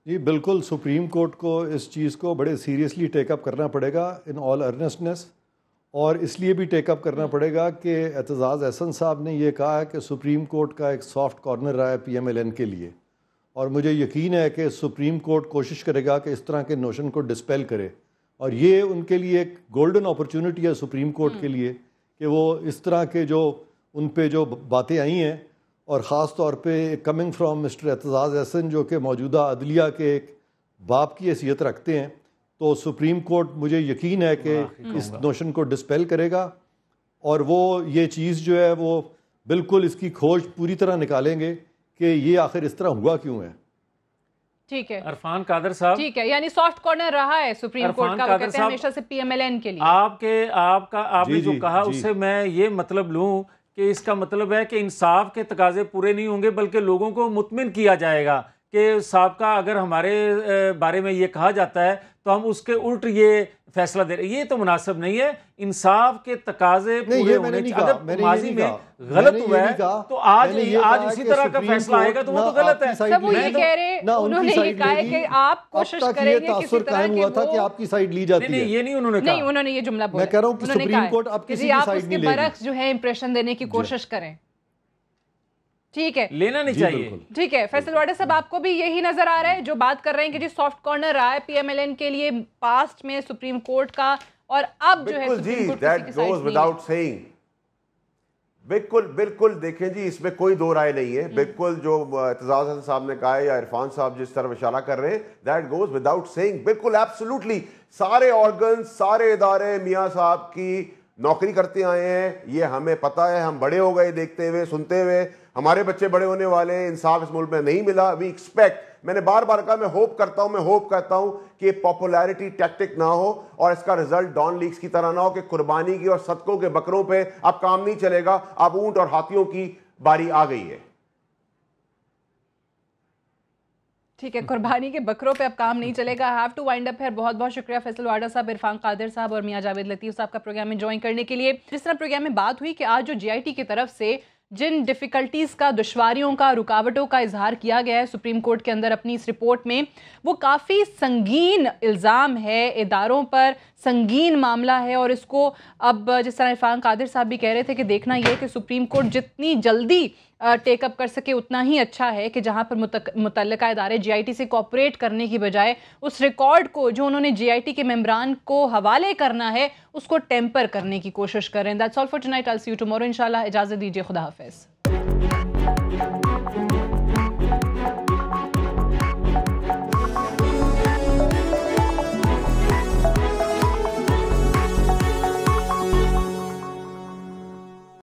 जी बिल्कुल, सुप्रीम कोर्ट को इस चीज़ को बड़े सीरियसली टेकअप करना पड़ेगा इन ऑल अर्नेस्टनेस। और इसलिए भी टेकअप करना पड़ेगा कि एतजाज़ एहसन साहब ने ये कहा है कि सुप्रीम कोर्ट का एक सॉफ्ट कॉर्नर रहा है PMLN के लिए, और मुझे यकीन है कि सुप्रीम कोर्ट कोशिश करेगा कि इस तरह के नोशन को डिस्पेल करे। और ये उनके लिए एक गोल्डन अपॉर्चुनिटी है सुप्रीम कोर्ट के लिए कि वो इस तरह के जो उन पे जो बातें आई हैं, और ख़ास तौर पे coming from mister Aitzaz Ahsan जो कि मौजूदा अदलिया के एक बाप की हैसियत रखते हैं, तो सुप्रीम कोर्ट मुझे यकीन है कि इस नोशन को डिस्पेल करेगा, और वो ये चीज़ जो है वो बिल्कुल इसकी खोज पूरी तरह निकालेंगे कि ये आखिर इस तरह हुआ क्यों है। ठीक है इरफान कादिर साहब, ठीक है, यानी सॉफ्ट कॉर्नर रहा है सुप्रीम कोर्ट का, वो कहते हैं हमेशा से PMLN के लिए। आपने जो कहा उससे मैं ये मतलब लूँ कि इसका मतलब है कि इंसाफ के तकाजे पूरे नहीं होंगे, बल्कि लोगों को मुतमिन किया जाएगा कि साहब अगर हमारे बारे में ये कहा जाता है तो हम उसके उल्ट ये फैसला दे रहे। ये तो मुनासिब नहीं है। इंसाफ के तकाजे पूरे होने चाहिए। अगर माजी में गलत हुआ है तो आज इसी तरह का फैसला आएगा तो वो तो गलत है। सब वो ये कह रहे, उन्होंने ये कहा है कि आप कोशिश करेंगे किसी तरह के हुआ था कि आपकी साइड ली जाती है। ये नहीं उन्होंने कहा। नहीं, उन्होंने ये जुमला बोला। मैं कह रहा हूं कि सुप्रीम कोर्ट अब किसी की साइड नहीं लेगी। बरक्स जो है इंप्रेशन देने की कोशिश करें, ठीक है, लेना नहीं चाहिए। ठीक है, फैसल वाडा साहब, आपको भी यही नजर आ रहा है जो बात कर रहे हैं कि जी सॉफ्ट कॉर्नर रहा है PMLN के लिए पास्ट में सुप्रीम कोर्ट का, और अब जो है supreme court that goes without saying. बिल्कुल देखें जी, इसमें कोई दो राय नहीं है। बिल्कुल जो एतजाज़ हसन साहब ने कहा है या इरफान साहब जिस तरफ इशारा कर रहे हैं, दैट गोज विदाउट सेइंग। बिल्कुल एब्सोल्युटली सारे ऑर्गन, सारे इदारे मियां साहब की नौकरी करते आए हैं, ये हमें पता है। हम बड़े हो गए देखते हुए, सुनते हुए, हमारे बच्चे बड़े होने वाले हैं। इंसाफ इस मुल्क में नहीं मिला, वी एक्सपेक्ट। मैंने बार बार कहा, मैं होप करता हूं कि पॉपुलैरिटी टैक्टिक ना हो और इसका रिजल्ट डॉन लीग्स की तरह ना हो कि कुर्बानी की और सदकों के बकरों पे अब काम नहीं चलेगा, अब ऊंट और हाथियों की बारी आ गई है। ठीक है, कुर्बानी के बकरों पे अब काम नहीं चलेगा। हैव टू वाइंड अप है। बहुत बहुत शुक्रिया फैसल वाडा साहब, इरफान कादिर साहब और मियां जावेद लतीफ़ साहब का प्रोग्राम में ज्वाइन करने के लिए। जिस तरह प्रोग्राम में बात हुई कि आज जो जीआईटी की तरफ से जिन डिफ़िकल्टीज़ का, दुश्वारियों का, रुकावटों का इजहार किया गया है सुप्रीम कोर्ट के अंदर अपनी इस रिपोर्ट में, वो काफ़ी संगीन इल्ज़ाम है, इदारों पर संगीन मामला है। और इसको अब जिस तरह इरफान कादिर साहब भी कह रहे थे कि देखना यह है कि सुप्रीम कोर्ट जितनी जल्दी टेकअप कर सके उतना ही अच्छा है, कि जहां पर मुतल्लिका इदारे जीआईटी से कोऑपरेट करने की बजाय उस रिकॉर्ड को जो उन्होंने जीआईटी के मेंबरान को हवाले करना है उसको टेम्पर करने की कोशिश करें। That's all for tonight. I will see you tomorrow इंशाल्लाह। इजाज़त दीजिए, खुदा हाफिज़।